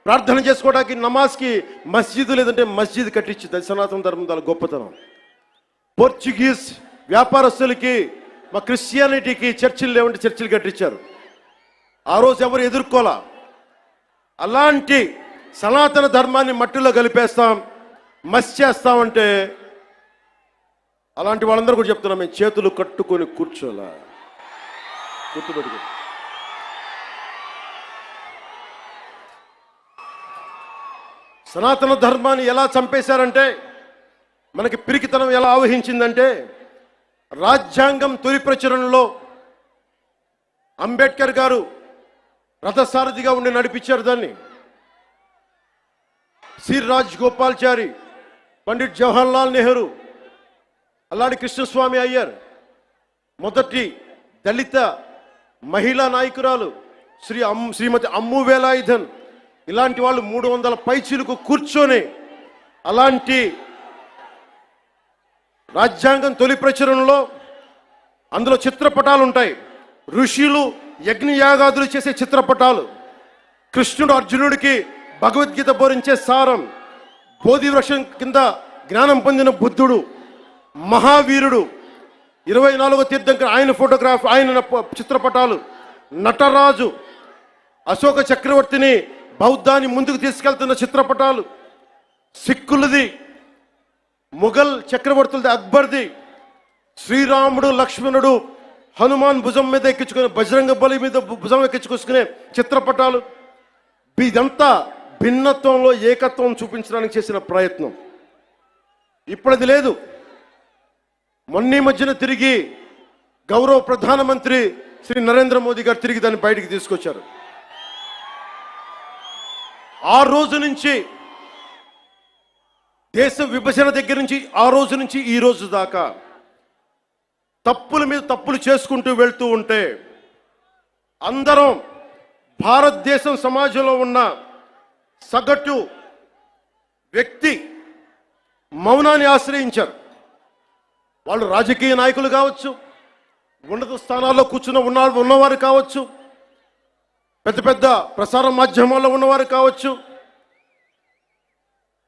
B: ప్రార్థన చేసుకోవడానికి నమాజ్కి మస్జిద్ లేదంటే మస్జిద్ కట్టించింది. అది సనాతన ధర్మం దాని గొప్పతనం. పోర్చుగీస్ వ్యాపారస్తులకి మా క్రిస్టియానిటీకి చర్చిలు లేవంటే చర్చిలు కట్టించారు. ఆ రోజు ఎవరు ఎదుర్కోలా. అలాంటి సనాతన ధర్మాన్ని మట్టిలో కలిపేస్తాం, మస్ చేస్తామంటే అలాంటి వాళ్ళందరూ కూడా చెప్తున్నాం, మేము చేతులు కట్టుకొని కూర్చోలా. గుర్తుపెట్టుకో. సనాతన ధర్మాన్ని ఎలా చంపేశారంటే, మనకి పిరికితనం ఎలా ఆవహించిందంటే, రాజ్యాంగం తొలి ప్రచురణలో అంబేద్కర్ గారు రథసారథిగా ఉండి నడిపించారు దాన్ని. సి రాజగోపాల్చారి, పండిట్ జవహర్లాల్ నెహ్రూ, అల్లాడి కృష్ణస్వామి అయ్యర్, మొదటి దళిత మహిళా నాయకురాలు శ్రీమతి అమ్ము వేలాయుధన్, ఇలాంటి వాళ్ళు 300 పైచీలకు కూర్చొని అలాంటి రాజ్యాంగం తొలి ప్రచురణలో అందులో చిత్రపటాలు ఉంటాయి. ఋషులు యజ్ఞయాగాదులు చేసే చిత్రపటాలు, కృష్ణుడు అర్జునుడికి భగవద్గీత బోధించే సారం, బోధి వృక్షం కింద జ్ఞానం పొందిన బుద్ధుడు, మహావీరుడు, 24వ తీర్థంకర్ ఆయన ఫోటోగ్రాఫ్, ఆయన చిత్రపటాలు, నటరాజు, అశోక చక్రవర్తిని బౌద్ధాన్ని ముందుకు తీసుకెళ్తున్న చిత్రపటాలు, సిక్కులది, మొఘల్ చక్రవర్తులది, అక్బర్ది, శ్రీరాముడు లక్ష్మణుడు హనుమాన్ భుజం మీద ఎక్కించుకునే, బజరంగ బలి మీద భుజం ఎక్కించుకొసుకునే చిత్రపటాలు. ఇదంతా భిన్నత్వంలో ఏకత్వం చూపించడానికి చేసిన ప్రయత్నం. ఇప్పుడది లేదు. మొన్న మధ్యన తిరిగి గౌరవ ప్రధానమంత్రి శ్రీ నరేంద్ర మోదీ గారు తిరిగి దాన్ని బయటికి తీసుకొచ్చారు. ఆ రోజు నుంచి దేశ విభజన దగ్గర నుంచి ఆ రోజు నుంచి ఈ రోజు దాకా తప్పుల మీద తప్పులు చేసుకుంటూ వెళ్తూ ఉంటే అందరం భారతదేశం సమాజంలో ఉన్న సగటు వ్యక్తి మౌనాన్ని ఆశ్రయించారు. వాళ్ళు రాజకీయ నాయకులు కావచ్చు, ఉన్నత స్థానాల్లో కూర్చున్న ఉన్నవారు కావచ్చు, పెద్ద పెద్ద ప్రసార మాధ్యమాల్లో ఉన్నవారు కావచ్చు,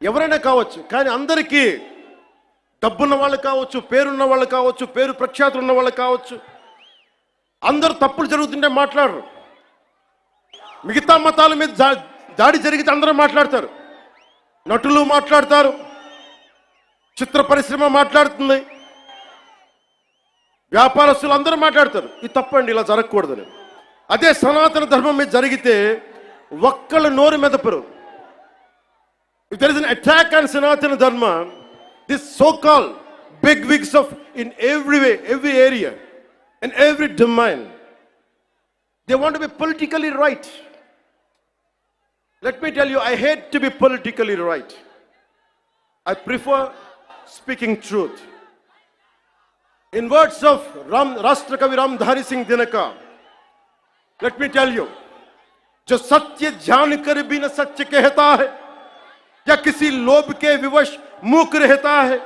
B: ఎవరైనా కావచ్చు. కానీ అందరికీ డబ్బున్న వాళ్ళు కావచ్చు, పేరున్న వాళ్ళు కావచ్చు, పేరు ప్రఖ్యాతులు ఉన్న వాళ్ళు కావచ్చు, అందరూ తప్పులు జరుగుతుంటే మాట్లాడరు. మిగతా మతాల మీద దాడి జరిగితే అందరూ మాట్లాడతారు. నటులు మాట్లాడతారు, చిత్ర పరిశ్రమ మాట్లాడుతుంది, వ్యాపారస్తులు అందరూ మాట్లాడతారు. ఇది తప్పండి, ఇలా జరగకూడదని. అదే సనాతన ధర్మం మీద జరిగితే ఒక్కళ్ళు నోరు మెదపరు. If there is an attack on Sanatana Dharma, this so-called big wigs of in every way, every area, and every domain, they want to be politically right. Let me tell you, I hate to be politically right. I prefer speaking truth. In words of Rashtrakavi Ramdhari Singh Dinakar, let me tell you, जो सत्य जान कर भी न सत्य कहता है या किसी लोभ के विवश मूक रहता है,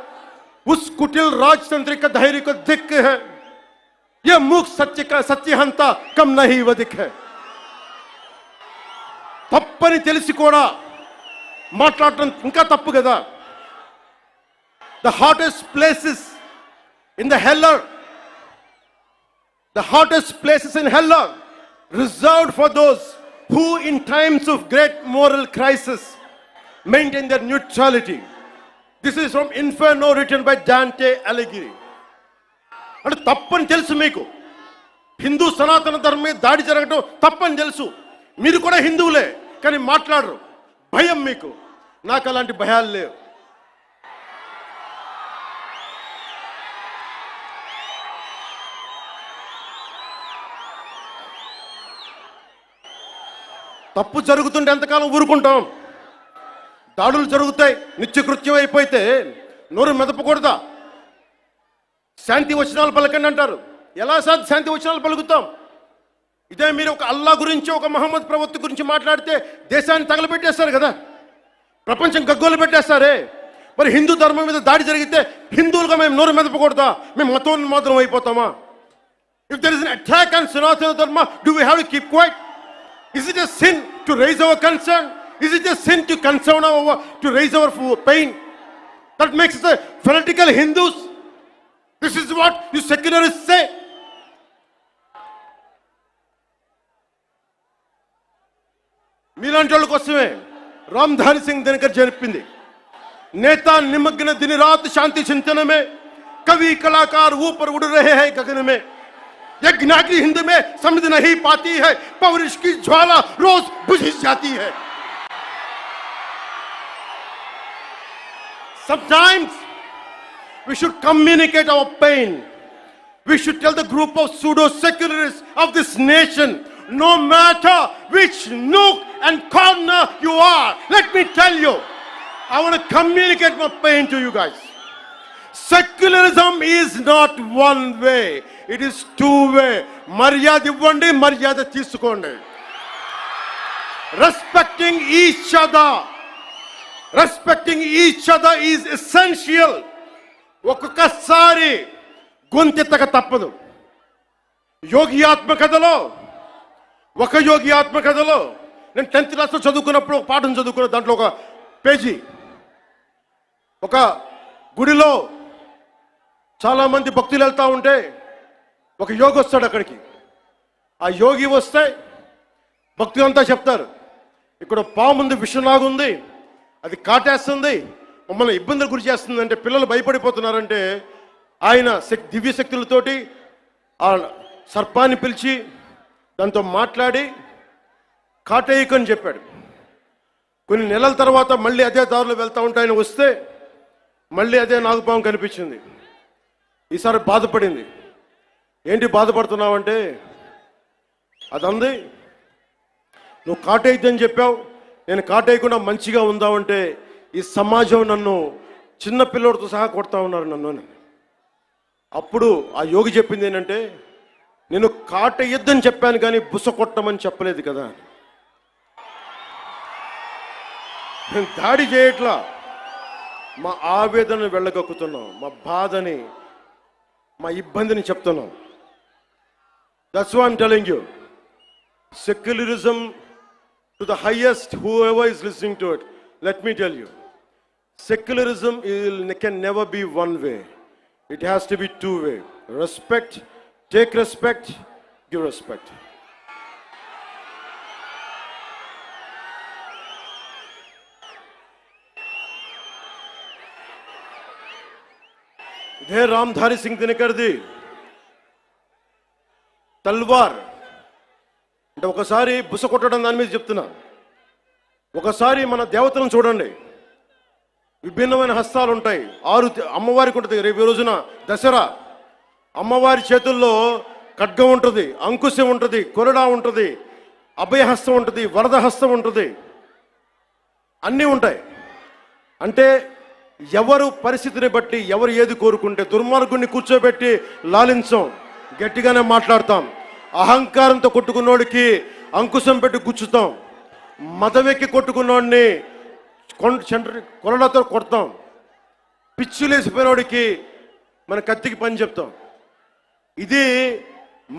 B: उस कुटिल राजतंत्र का धैर्य को धिक्क है। यह मूक सत्य का सत्यहंता कम नहीं वधिक है। తప్పని తెలిసి కూడా మాట్లాడటం ఇంకా తప్పు కదా. The hottest places in the hell are reserved for those who in times of great moral crisis maintain their neutrality. This is from Inferno written by Dante Alighieri. అంటే తప్పని తెలుసు మీకు, హిందూ సనాతన ధర్మం మీద దాడి జరగడం తప్పని తెలుసు, మీరు కూడా హిందువులే కానీ మాట్లాడరు, భయం మీకు. నాకు అలాంటి భయాలు లేవు. తప్పు జరుగుతుంటే ఎంతకాలం ఊరుకుంటాం? దాడులు జరుగుతాయి, నిత్యకృత్యం అయిపోతే నోరు మెదపకూడదా? శాంతి వచనాలు పలకండి అంటారు. ఎలా శాంతి వచనాలు పలుకుతాం? ఇదే మీరు ఒక అల్లా గురించి, ఒక మహమ్మద్ ప్రవక్త గురించి మాట్లాడితే దేశాన్ని తగలబెట్టేస్తారు కదా, ప్రపంచం గగ్గోలు పెట్టేస్తారే. మరి హిందూ ధర్మం మీద దాడి జరిగితే హిందువులుగా మేము నోరు మెదపకూడదా? మేము మతోన్మాదం అయిపోతామా? If there is an attack on Sanatana Dharma, do we have to keep quiet? Is it a sin to raise our concern? Is it a sin to to raise our pain? That makes us fanatical Hindus. This is what you secularists say. మీలాంటి వాళ్ళ కోసమే రామ్ధారి సింగ్ దినకర్ చెప్పింది, నేతా నిమగ్న दिन रात शांति चिंतन में, कवि कलाकार ऊपर उड़ रहे हैं गगन में, यज्ञाग्नि हिंद में समझ नहीं पाती है, पौरुष की ज्वाला रोज बुझ जाती है. Sometimes we should communicate our pain. We should tell the group of pseudo secularists of this nation, no matter which nook and corner you are, let me tell you, I want to communicate my pain to you guys. Secularism is not one way, it is two way. మర్యాద ఇవ్వండి, మర్యాద తీసుకోండి. Respecting each other is essential. ఒక్కొక్కసారి గొంతెత్తక తప్పదు. యోగి ఆత్మకథలో నేను 10th క్లాస్లో చదువుకున్నప్పుడు ఒక పాఠం చదువుకున్న, దాంట్లో ఒక పేజీ, ఒక గుడిలో చాలా మంది భక్తులు వెళ్తా ఉంటే ఒక యోగి వస్తాడు అక్కడికి. ఆ యోగి వస్తే భక్తులు అంతా చెప్తారు, ఇక్కడ పాము ఉంది, విషంలాగుంది, అది కాటేస్తుంది, మమ్మల్ని ఇబ్బందులు గురి చేస్తుంది అంటే పిల్లలు భయపడిపోతున్నారంటే ఆయన దివ్య శక్తులతోటి ఆ సర్పాన్ని పిలిచి దాంతో మాట్లాడి కాటేయకని చెప్పాడు. కొన్ని నెలల తర్వాత మళ్ళీ అదే దారిలో వెళ్తూ ఉంటే ఆయన వస్తే మళ్ళీ అదే నాగుపాము కనిపించింది. ఈసారి బాధపడింది. ఏంటి బాధపడుతున్నావంటే, అదంది నువ్వు కాటేయద్దని చెప్పావు, నేను కాటేయకుండా మంచిగా ఉందామంటే ఈ సమాజం నన్ను చిన్న పిల్లోడితో సహా కొడతా ఉన్నారు నన్ను. అప్పుడు ఆ యోగి చెప్పింది ఏంటంటే, నేను కాటేయద్దని చెప్పాను కానీ బుస కొట్టమని చెప్పలేదు కదా. నేను దాడి చేయట్లా, మా ఆవేదనను వెళ్ళగక్కుతున్నాం, మా బాధని, మా ఇబ్బందిని చెప్తున్నాం. That's why I'm telling you, secularism to the highest, whoever is listening to it, let me tell you, secularism can never be one way. It has to be two way. Respect, take respect, give respect. ఇదే రామ్ధారి సింగ్ దినకర్ది తల్వార్ అంటే, ఒకసారి బుస కొట్టడం దాని మీద చెప్తున్నా. ఒకసారి మన దేవతలను చూడండి, విభిన్నమైన హస్తాలు ఉంటాయి. 6 అమ్మవారికి ఉంటుంది. రేపు రోజున దసరా, అమ్మవారి చేతుల్లో ఖడ్గం ఉంటుంది, అంకుశం ఉంటుంది, కొరడా ఉంటుంది, అభయహస్తం ఉంటుంది, వరద హస్తం ఉంటుంది, అన్నీ ఉంటాయి. అంటే ఎవరు పరిస్థితిని బట్టి ఎవరు ఏది కోరుకుంటే, దుర్మార్గుడిని కూర్చోబెట్టి లాలించం, గట్టిగానే మాట్లాడతాం. అహంకారంతో కొట్టుకున్నోడికి అంకుశం పెట్టి గుచ్చుతాం, మదవెక్కి కొట్టుకున్నవాడిని కొరడాతో కొడతాం, పిచ్చులేసిపోయినోడికి మన కత్తికి పని చెప్తాం. ఇది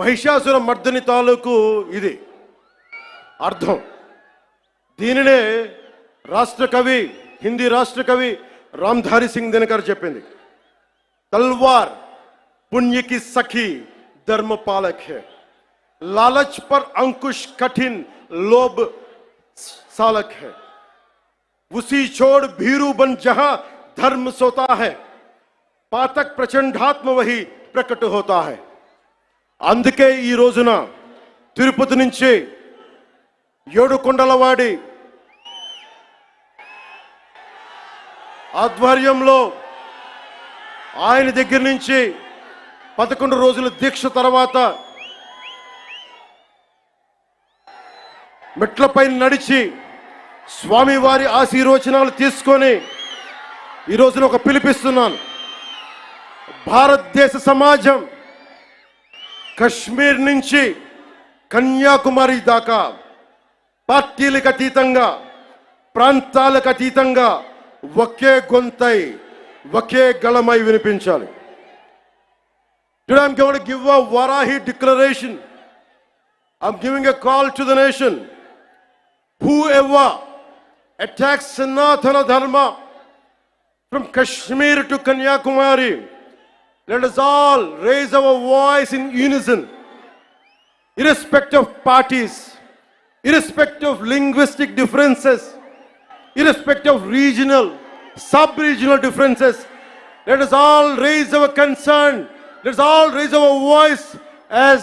B: మహిషాసుర మర్దని తాలూకు ఇది అర్థం. దీనినే రాష్ట్ర కవి, హిందీ రాష్ట్ర కవి రామ్ధారి సింగ్ దినకర్ చెప్పింది, तलवार पुण्य की सखी धर्म पालक है, लालच पर अंकुश कठिन लोभ सालक है, उसी छोड़ भीरू बन जहां धर्म सोता है, पातक प्रचंडात्म वही प्रकट होता है. అందుకే ఈ రోజున తిరుపతి నుంచి ఏడుకొండలవాడి ఆధ్వర్యంలో ఆయన దగ్గర నుంచి 11 రోజుల దీక్ష తర్వాత మెట్లపై నడిచి స్వామివారి ఆశీర్వచనాలు తీసుకొని ఈ రోజున ఒక పిలిపిస్తున్నాను. భారతదేశ సమాజం కశ్మీర్ నుంచి కన్యాకుమారి దాకా పార్టీలకు అతీతంగా, ప్రాంతాలకు అతీతంగా ఒకే గొంతై, ఒకే గళమై వినిపించాలి. Today I'm going to give a Varahi declaration. I'm giving a call to the nation. Whoever attacks Sanatana Dharma from Kashmir to Kanyakumari, let us all raise our voice in unison, irrespective of parties, irrespective of linguistic differences, irrespective of regional, sub-regional differences. Let us all raise our concern. Let us all raise our voice as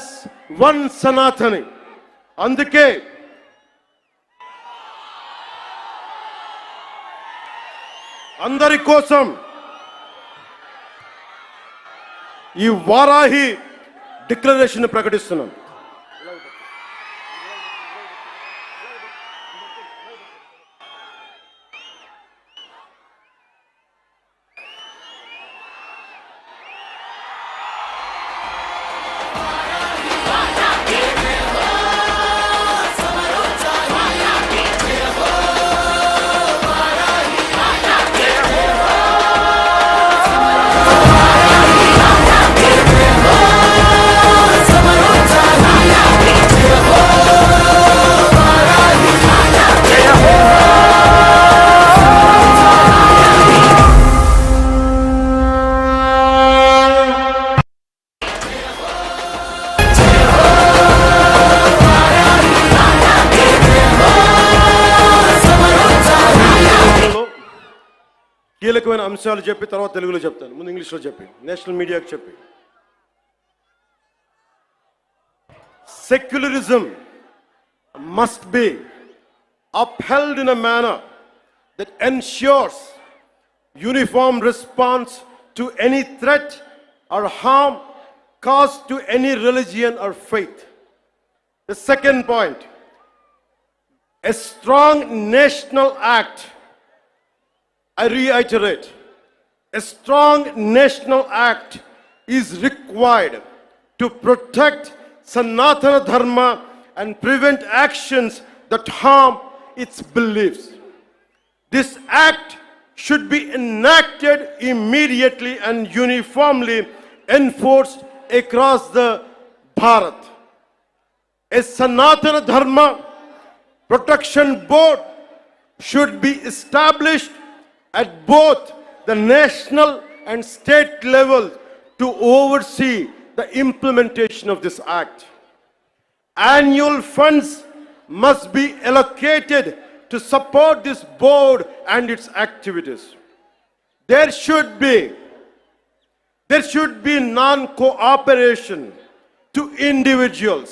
B: one Sanatani. అందుకే అందరి కోసం ఈ Varahi declaration ప్రకటిస్తున్నాం. కీలకమైన అంశాలు చెప్పి తర్వాత తెలుగులో చెప్తాను, ముందు ఇంగ్లీష్లో చెప్పి నేషనల్ మీడియాకి చెప్పి. Secularism must be upheld in a manner that ensures uniform response to any threat or harm caused to any religion or faith. The second point, a strong national act, I reiterate, a strong national act is required to protect Sanatana Dharma and prevent actions that harm its beliefs. This act should be enacted immediately and uniformly enforced across the Bharat. A Sanatana Dharma Protection Board should be established at both the national and state level to oversee the implementation of this act. Annual funds must be allocated to support this board and its activities. There should be non-cooperation to individuals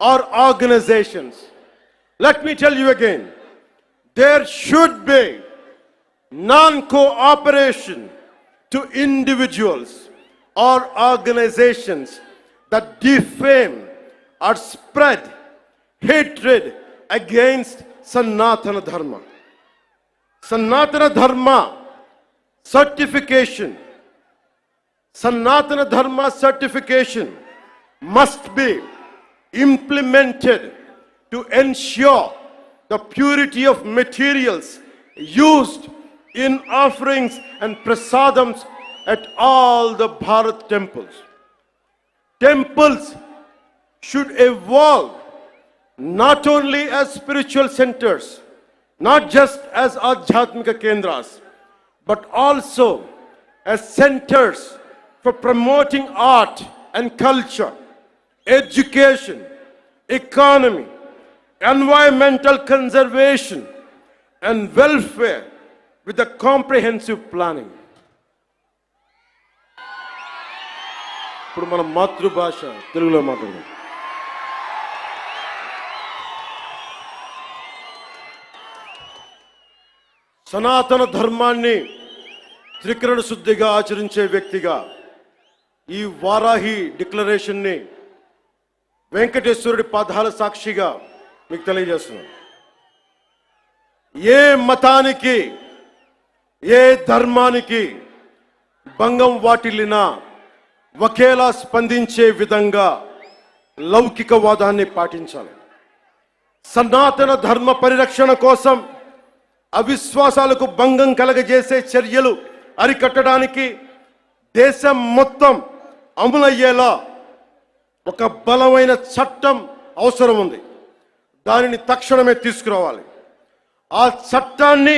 B: or organizations. Let me tell you again, there should be non-cooperation to individuals or organizations that defame or spread hatred against Sanatana Dharma. Sanatana Dharma certification, Sanatana Dharma certification must be implemented to ensure the purity of materials used in offerings and prasadams at all the Bharat temples. Temples should evolve not only as spiritual centers, not just as Adhyatmika Kendras, but also as centers for promoting art and culture, education, economy, environmental conservation, and welfare with a comprehensive planning. ఇప్పుడు మన మాతృభాష తెలుగులో మాట్లాడదాం. సనాతన ధర్మాన్ని త్రికరణ శుద్ధిగా ఆచరించే వ్యక్తిగా ఈ వారాహి డిక్లరేషన్ని వెంకటేశ్వరుడి పాదాల సాక్షిగా మీకు తెలియజేస్తున్నాను. ఏ మతానికి, ఏ ధర్మానికి భంగం వాటిల్లినా ఒకేలా స్పందించే విధంగా లౌకికవాదాన్ని పాటించాలి. సనాతన ధర్మ పరిరక్షణ కోసం అవిశ్వాసాలకు భంగం కలగజేసే చర్యలు అరికట్టడానికి దేశం మొత్తం అమలయ్యేలా ఒక బలమైన చట్టం అవసరం ఉంది. దానిని తక్షణమే తీసుకురావాలి. ఆ చట్టాన్ని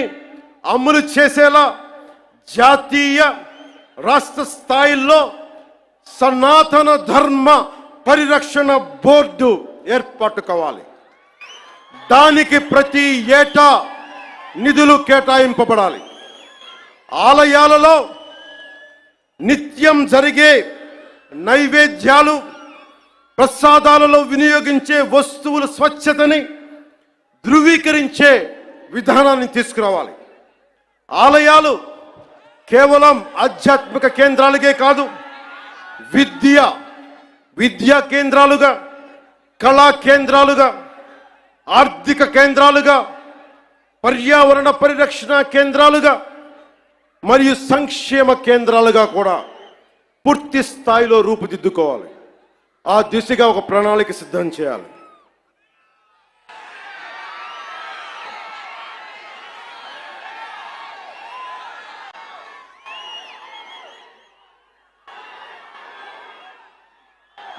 B: అమలు చేసేలా జాతీయ, రాష్ట్ర స్థాయిల్లో సనాతన ధర్మ పరిరక్షణ బోర్డు ఏర్పాటు కావాలి. దానికి ప్రతి ఏటా నిధులు కేటాయింపబడాలి. ఆలయాలలో నిత్యం జరిగే నైవేద్యాలు, ప్రసాదాలలో వినియోగించే వస్తువుల స్వచ్ఛతని ధృవీకరించే విధానాన్ని తీసుకురావాలి. ఆలయాలు కేవలం ఆధ్యాత్మిక కేంద్రాలుగే కాదు, విద్యా కేంద్రాలుగా, కళా కేంద్రాలుగా, ఆర్థిక కేంద్రాలుగా, పర్యావరణ పరిరక్షణ కేంద్రాలుగా మరియు సంక్షేమ కేంద్రాలుగా కూడా పూర్తి స్థాయిలో రూపుదిద్దుకోవాలి. ఆ దిశగా ఒక ప్రణాళిక సిద్ధం చేయాలి.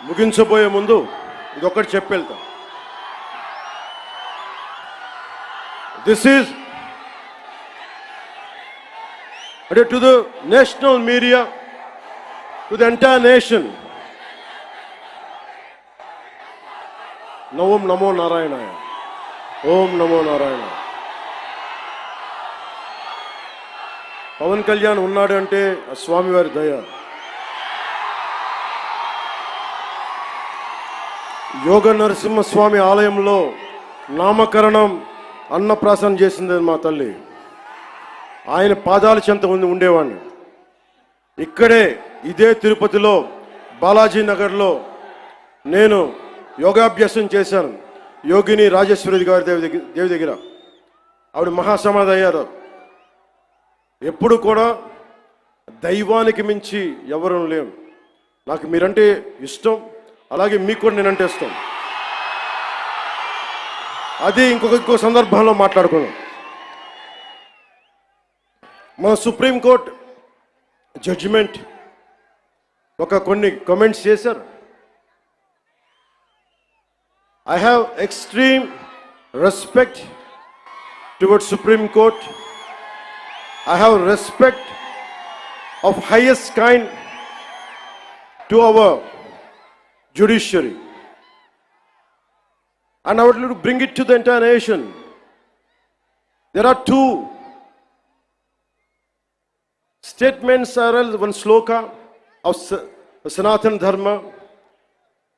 B: ముగించబోయే ముందు ఇదొకటి చెప్పి వెళ్తాం. This is to the national media, to the entire nation. Om Namo Narayana. Om Namo Narayana. Pawan Kalyan ఉన్నాడు అంటే ఆ స్వామివారి దయ. యోగ నరసింహస్వామి ఆలయంలో నామకరణం, అన్నప్రాసన చేసింది మా తల్లి. ఆయన పాదాల చెంత ఉండేవాడిని. ఇక్కడే ఇదే తిరుపతిలో బాలాజీ నగర్లో నేను యోగాభ్యాసం చేశాను. యోగిని రాజేశ్వరి గారి దేవి దగ్గర ఆవిడ మహాసమాధి అయ్యారు. ఎప్పుడు కూడా దైవానికి మించి ఎవరు లేము. నాకు మీరంటే ఇష్టం, అలాగే మీకు కూడా నేనంటే ఇష్టం. అది ఇంకో సందర్భంలో మాట్లాడుకున్నాం. మన సుప్రీంకోర్టు జడ్జిమెంట్ కొన్ని కామెంట్స్ చేశారు. I have extreme respect towards Supreme Court. I have respect of highest kind to our judiciary. And I would like to bring it to the entire nation. There are two statements, one sloka of Sanatana Dharma,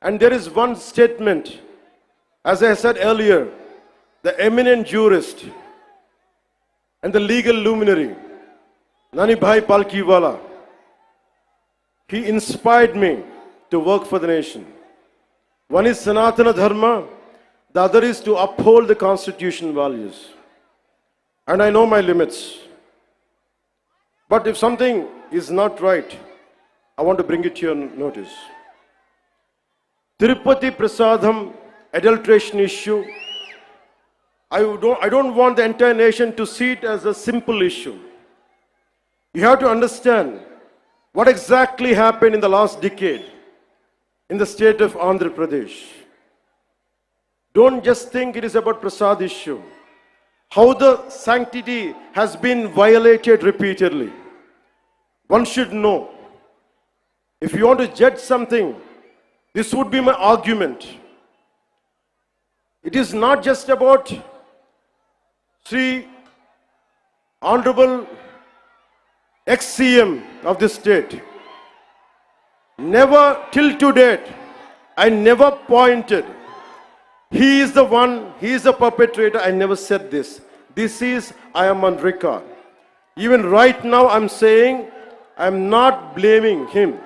B: and there is one statement, as I said earlier, the eminent jurist and the legal luminary, Nani Bhai Palkiwala, he inspired me to work for the nation. One is Sanatana Dharma, the other is to uphold the constitution values. And I know my limits. But if something is not right, I want to bring it to your notice. Tirupati Prasadam adulteration issue. I don't want the entire nation to see it as a simple issue. You have to understand what exactly happened in the last decade in the state of Andhra Pradesh. Don't just think it is about Prasad issue. How the sanctity has been violated repeatedly. One should know. If you want to judge something, this would be my argument. It is not just about Sri Honorable ex-CM of this state. Never till to date, I never pointed. He is the one, he is the perpetrator. I never said this. This is, I am on record. Even right now I'm saying, I'm not blaming him.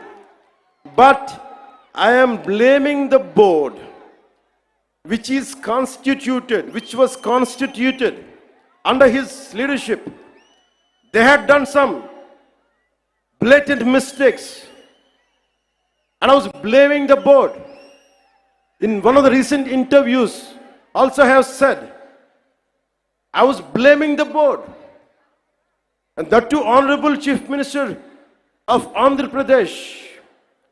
B: But I am blaming the board, which was constituted under his leadership. They had done some blatant mistakes. And I was blaming the board. In one of the recent interviews, also I have said, I was blaming the board. And that too, Honorable Chief Minister of Andhra Pradesh,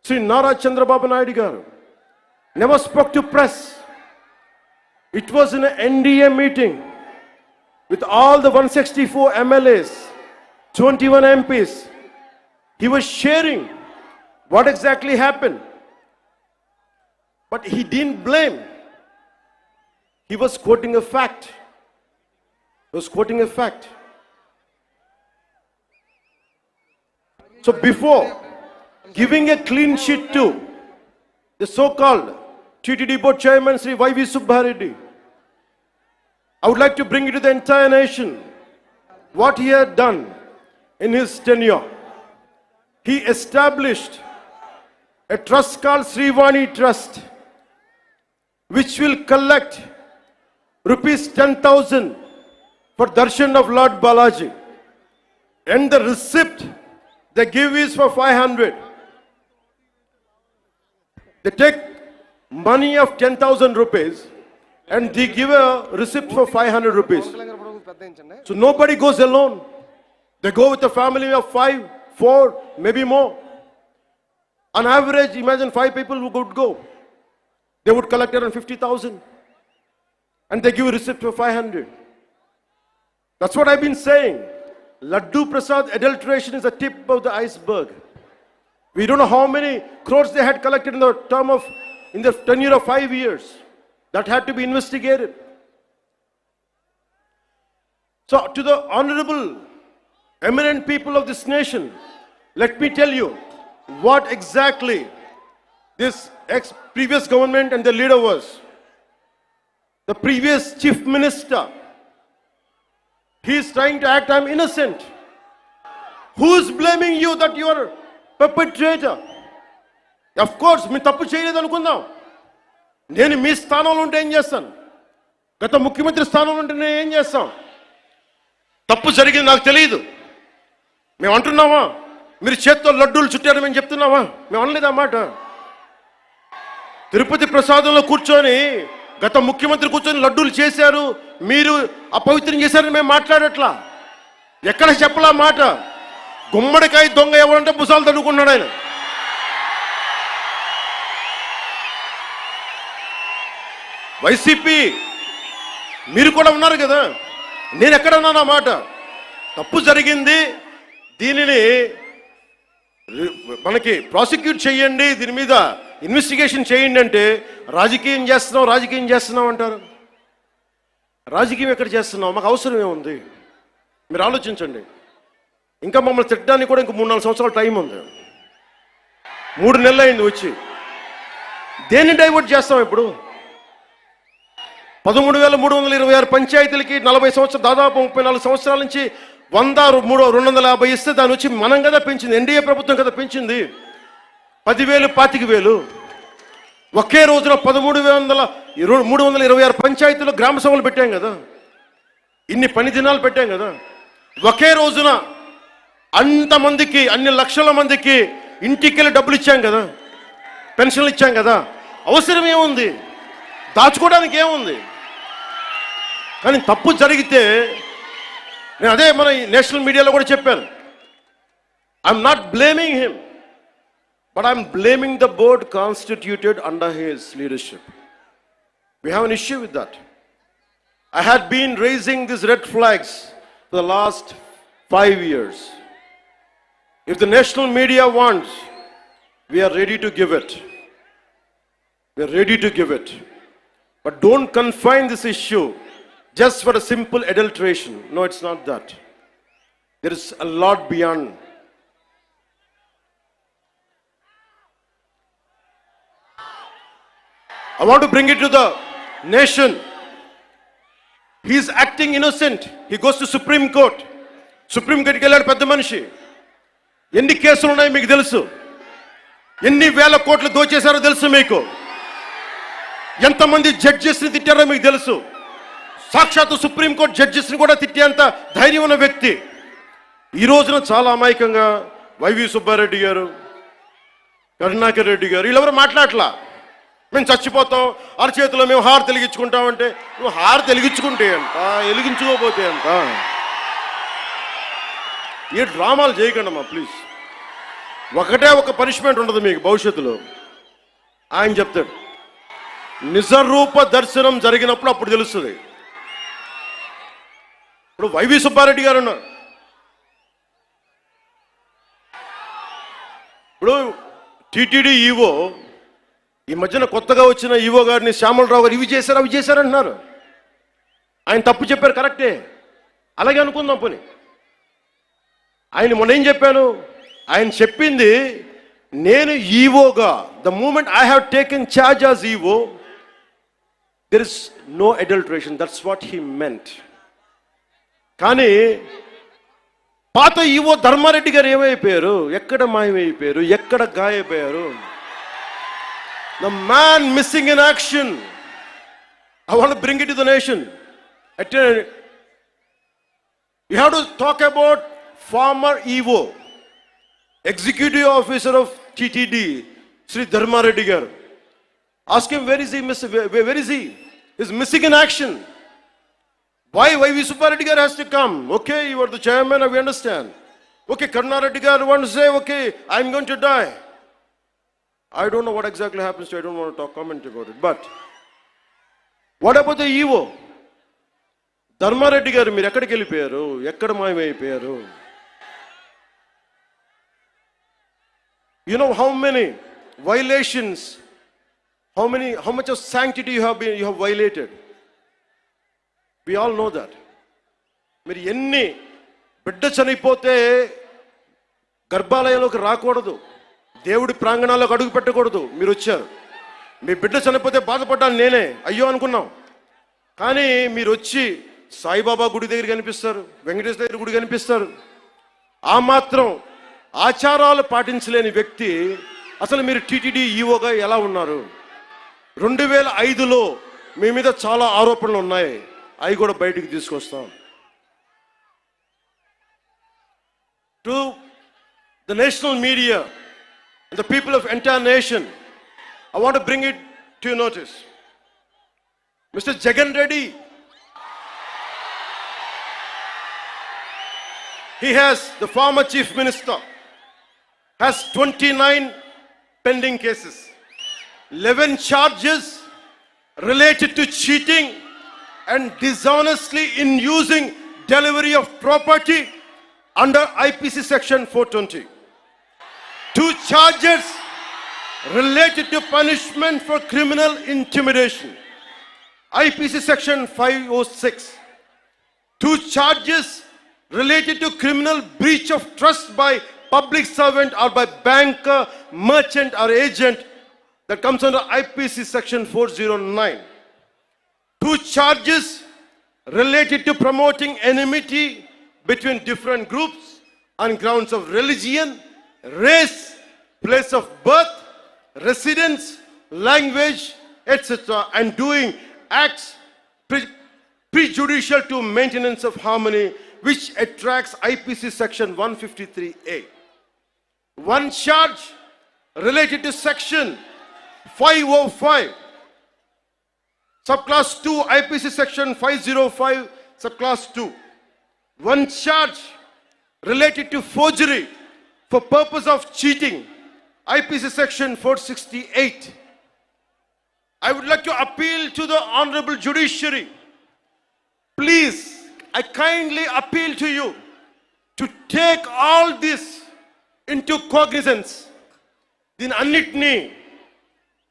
B: Sri Nara Chandrababu Naidu garu, never spoke to press. It was in an NDA meeting with all the 164 MLAs, 21 MPs. He was sharing what exactly happened. But he didn't blame. He was quoting a fact. So before giving a clean sheet to the so-called TTD board chairman Sri Y.V. Subbareddy, I would like to bring it to the entire nation what he had done in his tenure. He established a trust called Srivani Trust, which will collect rupees 10,000 for darshan of Lord Balaji. And the receipt they give is for 500. They take money of 10,000 rupees and they give a receipt for 500 rupees. So nobody goes alone. They go with a family of 5, 4, maybe more. On average, imagine 5 people who would go. They would collect around 50,000. And they give a receipt for 500. That's what I've been saying. Laddu Prasad adulteration is the tip of the iceberg. We don't know how many crores they had collected in the tenure of 5 years. That had to be investigated. So to the honorable, eminent people of this nation, let me tell you what exactly this previous government and the leader was. The previous chief minister, he is trying to act, I'm innocent. Who is blaming you that you are a perpetrator? Of course, మీ తప్పు చేయలేదు అనుకుందాం. నేను మీ స్థానంలో ఉంటే ఏం చేస్తాను? గత ముఖ్యమంత్రి స్థానంలో ఉంటే నేను ఏం చేస్తాం? తప్పు జరిగింది నాకు తెలియదు. మేము అంటున్నామా? మీరు చేత్తో లడ్డూలు చుట్టారు మేము చెప్తున్నామా? మేము అనలేదు ఆ మాట. తిరుపతి ప్రసాదంలో కూర్చొని గత ముఖ్యమంత్రి కూర్చొని లడ్డూలు చేశారు, మీరు అపవిత్రం చేశారని మేము మాట్లాడట్లా. ఎక్కడ చెప్పలా మాట. గుమ్మడికాయ దొంగ ఎవరంటే భుజాలు తడుకున్నాడు ఆయన. వైసీపీ మీరు కూడా ఉన్నారు కదా, నేను ఎక్కడ ఉన్నాను ఆ మాట. తప్పు జరిగింది, దీనిని మనకి ప్రాసిక్యూట్ చేయండి, దీని మీద ఇన్వెస్టిగేషన్ చేయండి అంటే రాజకీయం చేస్తున్నాం అంటారు. రాజకీయం ఎక్కడ చేస్తున్నాం? మాకు అవసరం ఏముంది? మీరు ఆలోచించండి. ఇంకా మమ్మల్ని తిట్టడానికి కూడా ఇంక 3-4 సంవత్సరాల టైం ఉంది. 3 నెలలు అయింది వచ్చి. దేన్ని డైవర్ట్ చేస్తాం ఇప్పుడు? 13,326 పంచాయతీలకి 40 సంవత్సరాలు, దాదాపు 34 సంవత్సరాల నుంచి 100-250 ఇస్తే దాని వచ్చి మనం కదా పెంచింది, ఎన్డీఏ ప్రభుత్వం కదా పెంచింది. 10,000, 25,000. ఒకే రోజున 13,326 పంచాయతీలో గ్రామ సభలు పెట్టాం కదా, ఇన్ని పని దినాలు పెట్టాం కదా. ఒకే రోజున అంతమందికి, అన్ని లక్షల మందికి ఇంటికి వెళ్ళి డబ్బులు ఇచ్చాం కదా, పెన్షన్లు ఇచ్చాం కదా. అవసరం ఏముంది? దాచుకోవడానికి ఏముంది? కానీ తప్పు జరిగితే నేను అదే మన నేషనల్ మీడియాలో కూడా చెప్పాను. I'm not blaming him, but I'm blaming the board constituted under his leadership. We have an issue with that. I had been raising these red flags for the last 5 years. If the national media wants, we are ready to give it. We are ready to give it. But don't confine this issue just for a simple adulteration. No, it's not that. There is a lot beyond. I want to bring it to the nation. He is acting innocent. He goes to Supreme Court. Supreme Court కి వెళ్ళాడు పెద్ద మనిషి. ఎన్ని కేసులు ఉన్నాయో మీకు తెలుసు. ఎన్ని వేల కోట్లు దోచేశారో తెలుసు మీకు. ఎంతమంది జడ్జెస్ని తిట్టారో మీకు తెలుసు. సాక్షాత్తు సుప్రీంకోర్టు జడ్జెస్ని కూడా తిట్టేంత ధైర్యం ఉన్న వ్యక్తి. ఈ రోజున చాలా అమాయకంగా వైవి సుబ్బారెడ్డి గారు, కరుణాకర్ రెడ్డి గారు వీళ్ళెవరు మాట్లాడలా. మేము చచ్చిపోతాం, అరచేతిలో మేము హారు వెలిగించుకుంటామంటే, నువ్వు హారు వెలిగించుకుంటే అంట, వెలిగించుకోపోతే అంట. ఏ డ్రామాలు చేయకండమ్మా ప్లీజ్. ఒకటే ఒక పనిష్మెంట్ ఉండదు మీకు భవిష్యత్తులో. ఆయన చెప్తాడు, నిజరూప దర్శనం జరిగినప్పుడు అప్పుడు తెలుస్తుంది. ఇప్పుడు వైవి సుబ్బారెడ్డి గారు ఉన్నారు. ఇప్పుడు టీటీడీ ఈవో, ఈ మధ్యన కొత్తగా వచ్చిన ఈవో గారిని శ్యామలరావు గారు ఇవి చేశారు అవి చేశారంటున్నారు. ఆయన తప్పు చెప్పారు, కరెక్టే, అలాగే అనుకుందాం పోనీ. ఆయన మొన్న ఏం చెప్పాను, ఆయన చెప్పింది నేను ఈవోగా, the moment I have taken charge as EO there is no adulteration, that's what he meant. కానీ పాత ఈవో ధర్మారెడ్డి గారు ఏమైపోయారు, ఎక్కడ మాయమైపోయారు, ఎక్కడ గాయపోయారు? The man missing in action. I want to bring it to the nation. You have to talk about former EVO, Executive Officer of TTD, Sri Dharma Reddy garu. Ask him, where is he? Where is he? He's missing in action. Why V. Subbareddy garu has to come? Okay, you are the chairman, we understand. Okay, Karuna Reddy garu wants to say, okay, I'm going to die. I don't know what exactly happens to, I don't want to comment about it. But what about the EVO? Dharmareddy గారు మీరు ఎక్కడికి వెళ్ళిపోయారు, ఎక్కడ మాయమైపోయారు? You know how many violations, how much of sanctity you have violated? We all know that. మీరు ఎన్ని బిడ్డ చనిపోతే గర్భాలయంలోకి రాకూడదు, దేవుడి ప్రాంగణాలకు అడుగు పెట్టకూడదు. మీరు వచ్చారు, మీ బిడ్డ చనిపోతే బాధపడ్డాను నేనే, అయ్యో అనుకున్నాం. కానీ మీరు వచ్చి సాయిబాబా గుడి దగ్గర కనిపిస్తారు, వెంకటేశ్వర దగ్గర గుడి కనిపిస్తారు. ఆ మాత్రం ఆచారాలు పాటించలేని వ్యక్తి అసలు మీరు టీటీడీ ఈవోగా ఎలా ఉన్నారు? 2005లో మీ మీద చాలా ఆరోపణలు ఉన్నాయి, అవి కూడా బయటికి తీసుకొస్తాం. To the national media and the people of entire nation, I want to bring it to your notice. Mr. Jagan Reddy, he has, the former chief minister, has 29 pending cases, 11 charges related to cheating and dishonestly in using delivery of property under IPC section 420. 2 charges related to punishment for criminal intimidation, IPC section 506. 2 charges related to criminal breach of trust by public servant or by banker, merchant or agent, that comes under IPC section 409. 2 charges related to promoting enmity between different groups on grounds of religion, race, place of birth, residence, language, etc., and doing acts prejudicial to maintenance of harmony, which attracts IPC section 153A. 1 charge related to section 505, Subclass 2, IPC section 505, subclass 2. One charge related to forgery for purpose of cheating, IPC section 468. I would like to appeal to the Honorable Judiciary. Please, I kindly appeal to you to take all this into cognizance. Then annitni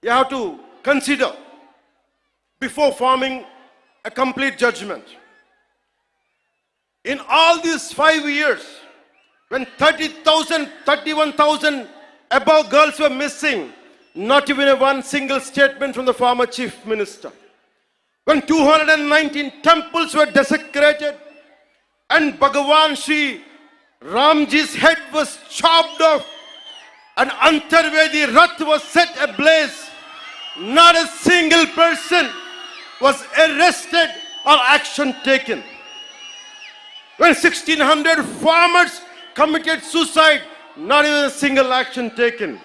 B: you have to consider before forming a complete judgment. In all these 5 years, when 30,000, 31,000 above girls were missing, not even one single statement from the former chief minister. When 219 temples were desecrated and Bhagavan Sri Ramji's head was chopped off and Antarvedi Rath was set ablaze, not a single person was arrested or action taken. When 1,600 farmers committed suicide, not even a single action taken.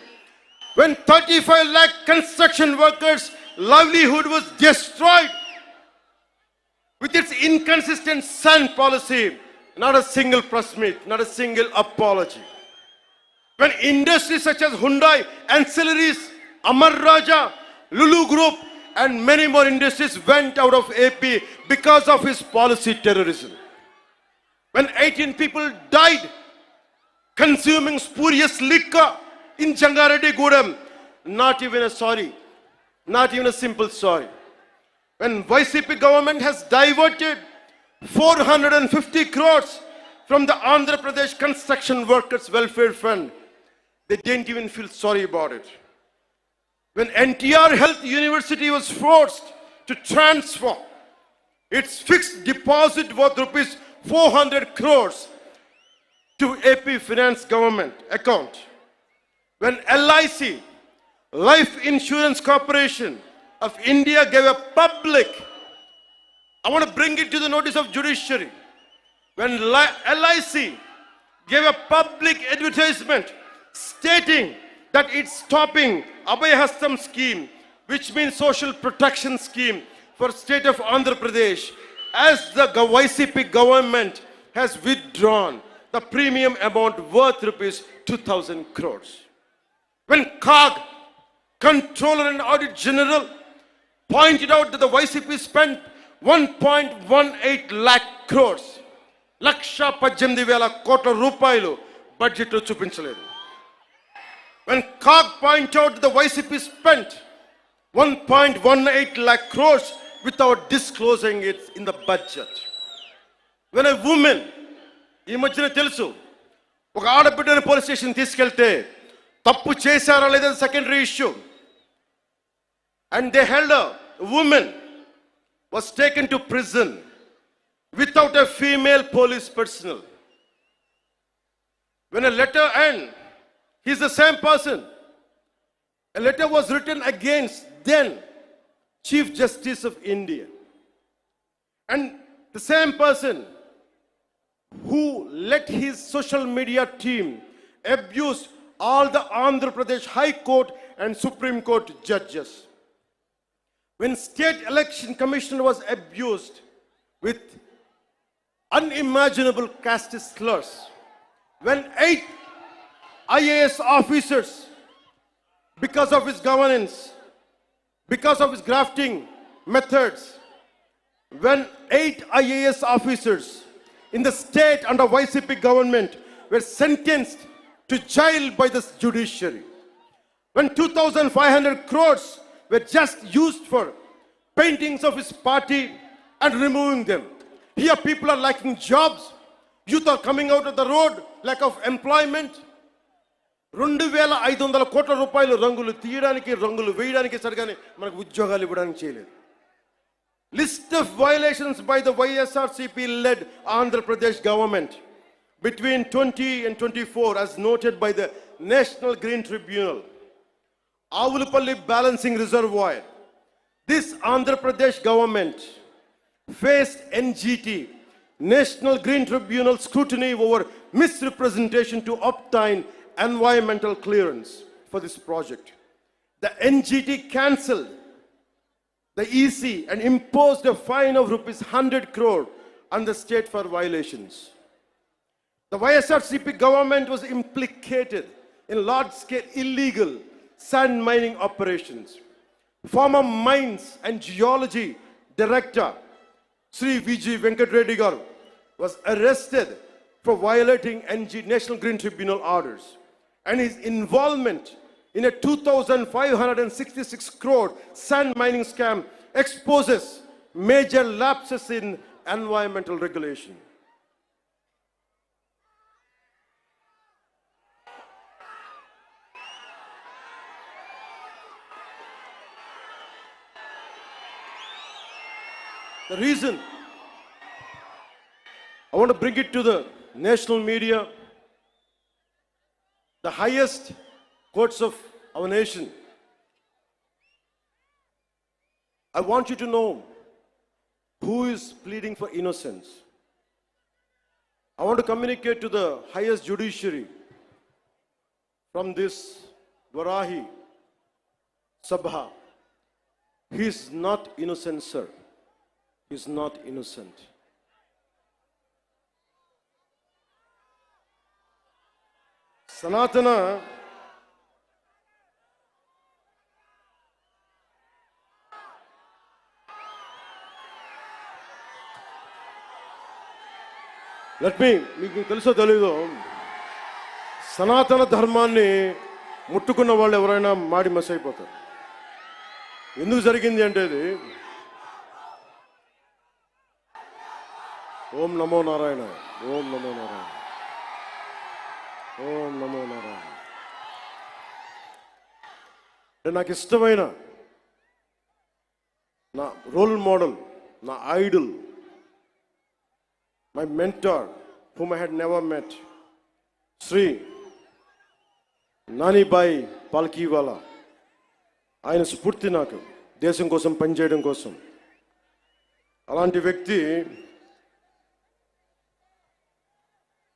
B: When 35 lakh construction workers' livelihood was destroyed with its inconsistent sand policy, not a single press meet, not a single apology. When industries such as Hyundai, Ancillaries, Amar Raja, Lulu Group, and many more industries went out of AP because of his policy terrorism. When 18 people died consuming spurious liquor in Jangareddy Gudam, not even a sorry, not even a simple sorry. When YCP government has diverted 450 crores from the Andhra Pradesh Construction Workers Welfare Fund, they didn't even feel sorry about it. When NTR Health University was forced to transfer its fixed deposit worth rupees 400 crores to AP Finance government account. When LIC, Life Insurance Corporation of India, gave a public, I want to bring it to the notice of judiciary. When LIC gave a public advertisement stating that it's stopping Abhayahastam scheme, which means social protection scheme for state of Andhra Pradesh, as the YCP government has withdrawn the premium amount worth rupees 2,000 crores. When COG, Controller and Audit General, pointed out that the YCP spent 1.18 lakh crores, Laksha 18,000 కోట్ల రూపాయలు budget లో చూపించలేదు. When COG pointed out that the YCP spent 1.18 lakh crores without disclosing it in the budget. When a woman, ఈ మధ్యన తెలుసు, ఒక ఆడబిడ్డని police station తీసుకెళ్తే తప్పు చేశారా లేదా secondary issue. And they held a woman was taken to prison without a female police personnel. When a letter, and he's the same person, a letter was written against then Chief Justice of India. And the same person who let his social media team abuse all the Andhra Pradesh High Court and Supreme Court judges. When State Election Commissioner was abused with unimaginable caste slurs. When 8 IAS officers, because of his governance, because of his grafting methods, when 8 IAS officers in the state under YCP government were sentenced to jail by the judiciary, when 2,500 crores were just used for paintings of his party and removing them. Here people are lacking jobs, youth are coming out of the road, lack of employment. 2,500 కోట్ల రూపాయలు రంగులు తీయడానికి రంగులు వేయడానికి సరిగానే మనకు ఉద్యోగాలు ఇవ్వడానికి చేయలేదు. List of violations by the YSRCP led Andhra Pradesh government between 20 and 24 as noted by the National Green Tribunal. Avulapalli Balancing Reservoir. This Andhra Pradesh government faced NGT, National Green Tribunal scrutiny over misrepresentation to obtain environmental clearance for this project. The NGT cancelled the EC, and imposed a fine of rupees 100 crore on the state for violations. The YSRCP government was implicated in large-scale illegal sand mining operations. Former Mines and Geology Director Sri VG Venkat Reddy Garu was arrested for violating National Green Tribunal orders, and his involvement in a 2,566 crore sand mining scam exposes major lapses in environmental regulation. The reason I want to bring it to the national media, the highest courts of our nation. I want you to know who is pleading for innocence. I want to communicate to the highest judiciary from this Varahi Sabha. He is not innocent, sir. He is not innocent. Sanatana మీకు తెలుసో తెలీదో సనాతన ధర్మాన్ని ముట్టుకున్న వాళ్ళు ఎవరైనా మాడి మస్ అయిపోతారు. ఎందుకు జరిగింది అంటే ఇది ఓం నమో నారాయణ, ఓం నమో నారాయణ, ఓం నమో నారాయణ. అంటే నాకు ఇష్టమైన నా రోల్ మోడల్, నా Idol, my mentor, whom I had never met, Sri Nani Bai Palkiwala. ఆయన స్ఫూర్తి నాకు దేశం కోసం పనిచేయడం కోసం. అలాంటి వ్యక్తి,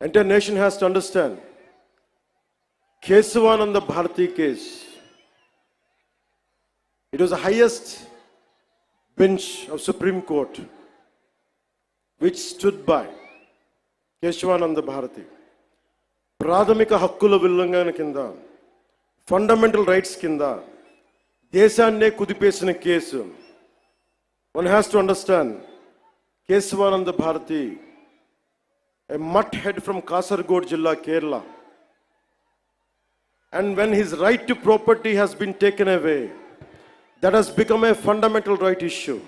B: entire nation has to understand, Kesavananda Bharati case, it was the highest bench of Supreme Court which stood by Kesavananda Bharati. ప్రాథమిక హక్కుల ఉల్లంఘన కింద, ఫండమెంటల్ రైట్స్ కింద దేశాన్నే కుదిపేసిన case. One has to understand, Kesavananda Bharati, a mutt head from Kasaragod Jilla, Kerala, and when his right to property has been taken away, that has become a fundamental right issue.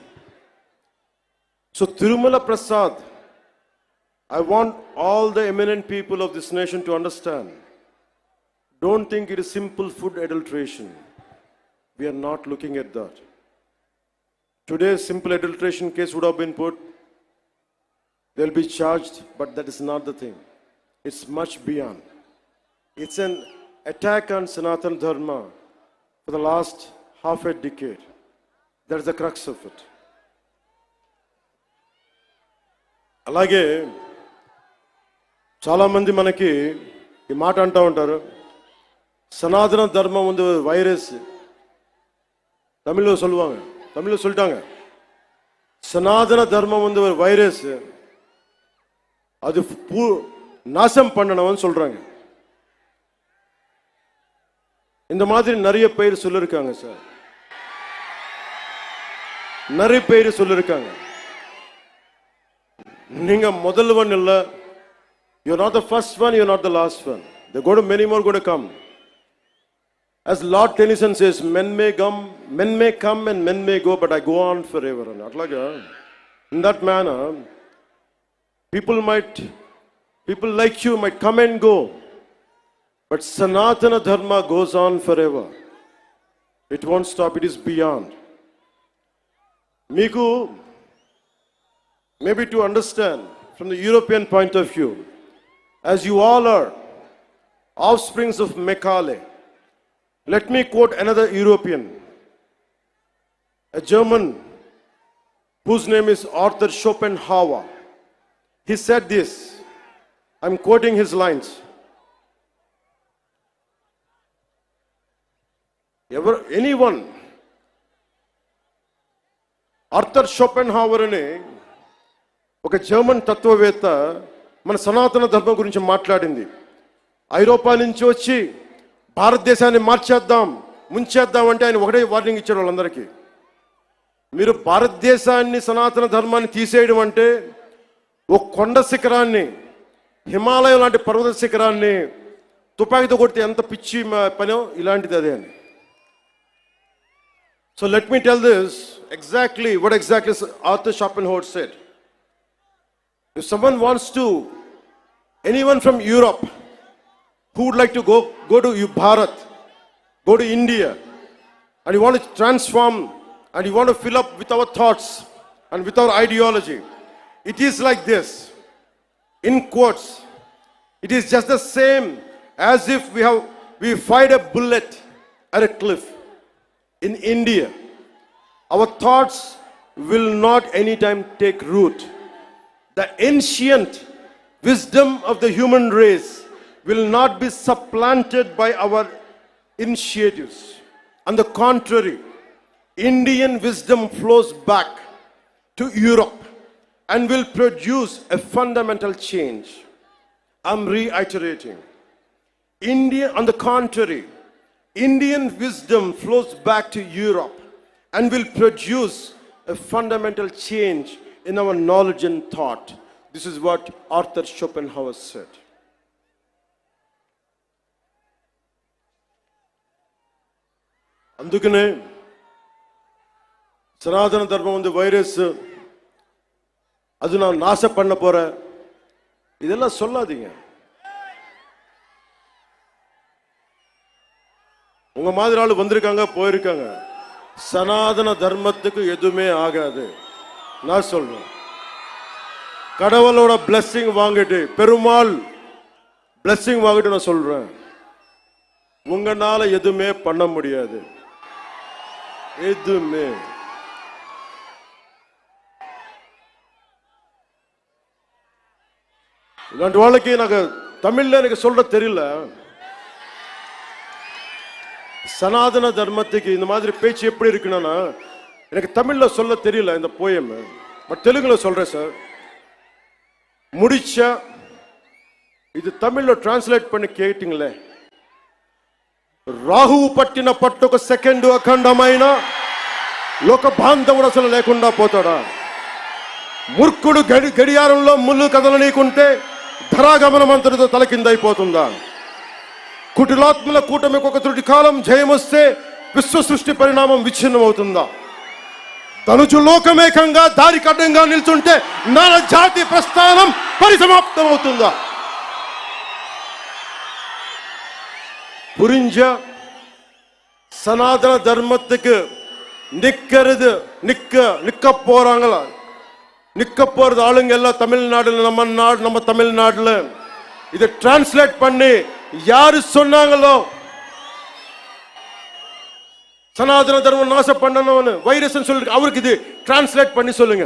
B: So Tirumala Prasad, I want all the eminent people of this nation to understand, don't think it is simple food adulteration. We are not looking at that. Today's simple adulteration case would have been put, they'll be charged, but that is not the thing. It's much beyond. It's an attack on Sanatana Dharma for the last half a decade. That is the crux of it. అలాగే చాలామంది మనకి ఈ మాట అంటూ ఉంటారు, సనాతన ధర్మం வந்து வைரஸ். தமிழில் சொல்லுவாங்க, தமிழில் சொல்லிட்டாங்க, சனாதன தர்மம் வந்து ஒரு வைரஸ், அது நாசம் பண்ணணும்னு சொல்றாங்க. இந்த மாதிரி நிறைய பேர் சொல்லிருக்காங்க சார், நிறைய பேர் சொல்லிருக்காங்க. நீங்க முதல்வன் இல்ல, you're not the first one, you're not the last one. There are going to many more going to come. As Lord Tennyson says, men may come and men may go, but I go on forever. అట్లాగా in that manner, people like you might come and go, but Sanatana Dharma goes on forever. It won't stop, it is beyond. మీకు maybe to understand from the European point of view, as you all are offsprings of Macaulay, let me quote another European, a German whose name is Arthur Schopenhauer. He said this, I'm quoting his lines. Anyone Arthur Schopenhauer అనే ఒక German తత్వవేత్త మన సనాతన ధర్మం గురించి మాట్లాడింది. ఐరోపా నుంచి వచ్చి భారతదేశాన్ని మార్చేద్దాం, ముంచేద్దాం అంటే ఆయన ఒకటే వార్నింగ్ ఇచ్చాడు వాళ్ళందరికీ. మీరు భారతదేశాన్ని, సనాతన ధర్మాన్ని తీసేయడం అంటే ఒక కొండ శిఖరాన్ని, హిమాలయం లాంటి పర్వత శిఖరాన్ని తుపాకీతో కొడితే ఎంత పిచ్చి పనో ఇలాంటిది అదే అని. So let me tell this exactly what exactly Arthur Schopenhauer said. If someone wants to, anyone from Europe who would like to go to Bharat, go to India, and you want to transform and you want to fill up with our thoughts and with our ideology, it is like this. In quotes, it is just the same as if we fired a bullet at a cliff. In India, our thoughts will not anytime take root. The ancient wisdom of the human race will not be supplanted by our initiatives. On the contrary, Indian wisdom flows back to Europe and will produce a fundamental change. I'm reiterating. On the contrary, Indian wisdom flows back to Europe and will produce a fundamental change in our knowledge and thought. This is what Arthur Schopenhauer said. అందుకనే సనాతన ధర్మం ఉంది virus, அது நான் நாச பண்ண போறேன், இதெல்லாம் சொல்லாதீங்க. உங்க மாதிரி ஆளு வந்திருக்காங்க, போயிருக்காங்க. சனாதன தர்மத்துக்கு எதுவுமே ஆகாது. நான் சொல்றேன், கடவுளோட பிளெஸிங் வாங்கிட்டு, பெருமாள் பிளெஸிங் வாங்கிட்டு நான் சொல்றேன், உங்களால எதுவுமே பண்ண முடியாது. எதுவுமே. இல்லாண்டி வாழ்க்கை எனக்கு தமிழ்ல எனக்கு சொல்ற தெரியல. சனாதன தர்மத்துக்கு இந்த மாதிரி பேச்சு எப்படி இருக்குன்னா எனக்கு தமிழ்ல சொல்ல தெரியல இந்த போயம், பட் தெலுங்குல சொல்றேன் சார். முடிச்சா ఇది తమిళ్లో ట్రాన్స్లేట్ பண்ணி కేటింగ్లే. రాహువు పట్టిన పట్టొక సెకండ్ అఖండమైన లోక బాంధవుడు అసలు లేకుండా పోతాడా? మూర్ఖుడు గడియారంలో ముళ్ళు కదలనీకుంటే ధరాగమనం అంతటితో తలకిందైపోతుందా? కుటిలాత్మల కూటమికి ఒక త్రుటి కాలం జయమొస్తే విశ్వ సృష్టి పరిణామం విచ్ఛిన్నమవుతుందా? తనుచు లోకమేకంగా దారి కడ్డంగా నిల్చుంటే నర జాతి ప్రస్థానం పరిసమాప్తమవుతుందా? புரிஞ்ச சனாதன தர்மத்துக்கு நிக்க போறாங்களா? நிக்க போறது ஆளுங்க எல்லாம் தமிழ்நாடுல, நம்ம தமிழ்நாடுல இதை டிரான்ஸ்லேட் பண்ணி யாரு சொன்னாங்களோ சனாதன தர்மம் நாசம் பண்ணணும்னு வைரஸ் சொல்லி அவருக்கு இது டிரான்ஸ்லேட் பண்ணி சொல்லுங்க.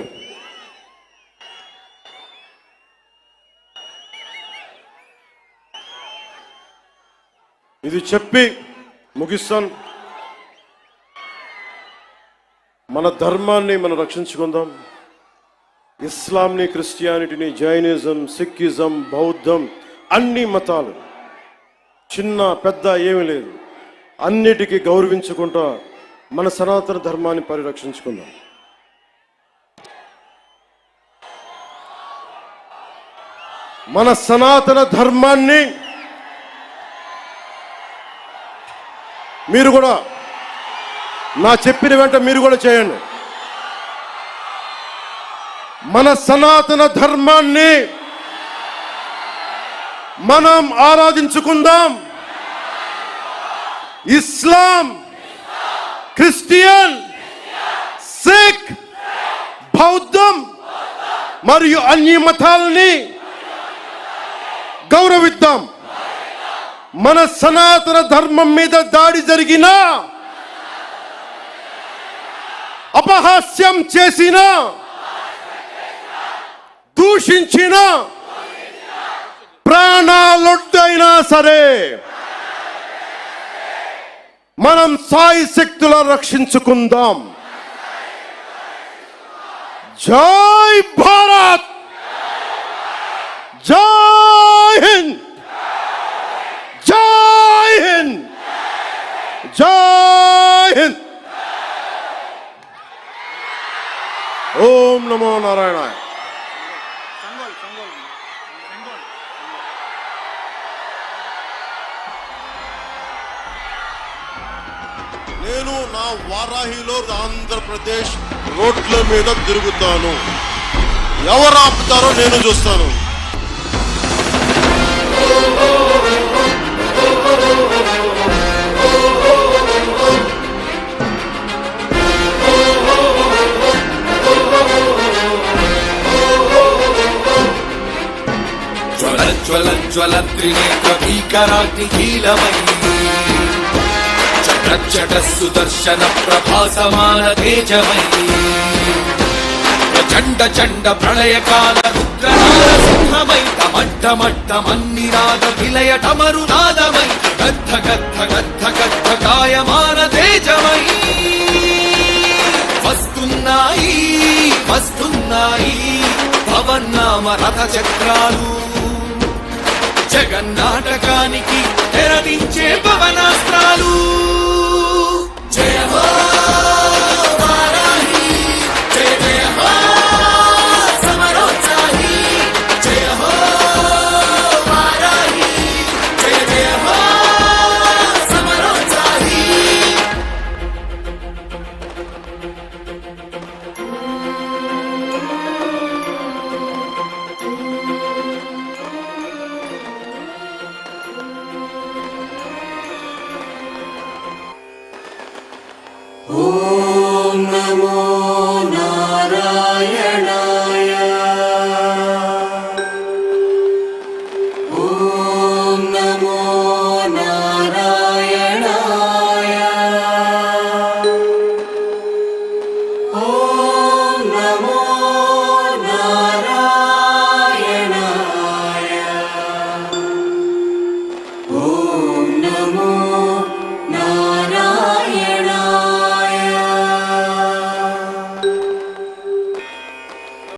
B: ఇది చెప్పి ముగిస్తాను. మన ధర్మాన్ని మనం రక్షించుకుందాం. ఇస్లాంని, క్రిస్టియానిటీని, జైనిజం, సిక్కిజం, బౌద్ధం, అన్ని మతాలు చిన్న పెద్ద ఏమీ లేదు, అన్నిటికీ గౌరవించుకుంటా మన సనాతన ధర్మాన్ని పరిరక్షించుకుందాం. మన సనాతన ధర్మాన్ని మీరు కూడా నా చెప్పిన వెంట మీరు కూడా చేయండి. మన సనాతన ధర్మాన్ని మనం ఆరాధించుకుందాం. ఇస్లాం, క్రిస్టియన్, సిక్, బౌద్ధం మరియు అన్ని మతాలని గౌరవిద్దాం. మన సనాతన ధర్మం మీద దాడి జరిగినా, అపహాస్యం చేసినా, దూషించిన, ప్రాణాలొడ్డైనా సరే మనం సాయి శక్తుల రక్షించుకుందాం. జై భారత్, జై హింద్, జై హింద్, జై హింద్. ఓం నమో నారాయణాయ. నేను నా వారాహిలో ఆంధ్రప్రదేశ్ రోడ్ల మీద తిరుగుతాను. ఎవరు ఆపుతారో నేను చూస్తాను.
C: జ్వల జ్వల జ్వల త్రినేత్ర భీకరాగ్నికీలమై చట సుదర్శన ప్రభాసమాన తేజమై చండ చండ ప్రళయకాల రుద్రనాద సింహమై టమట్టమట్టమన్నినాద విలయ టమరునాదమై గద్ధ గద్ధ గద్ధ గద్ధ కాయమాన తేజమై వస్తున్నాయి వస్తున్నాయి పవన్నామ రథ చక్రాలు జగన్నాటకానికి తెరదించే పవనాస్త్రాలు. జయ హో వారాహి, జయ జయ హో సమరోత్సాహి, జయ హో వారాహి, జయ జయ హో సమరోత్సాహి.
A: ఓం నమో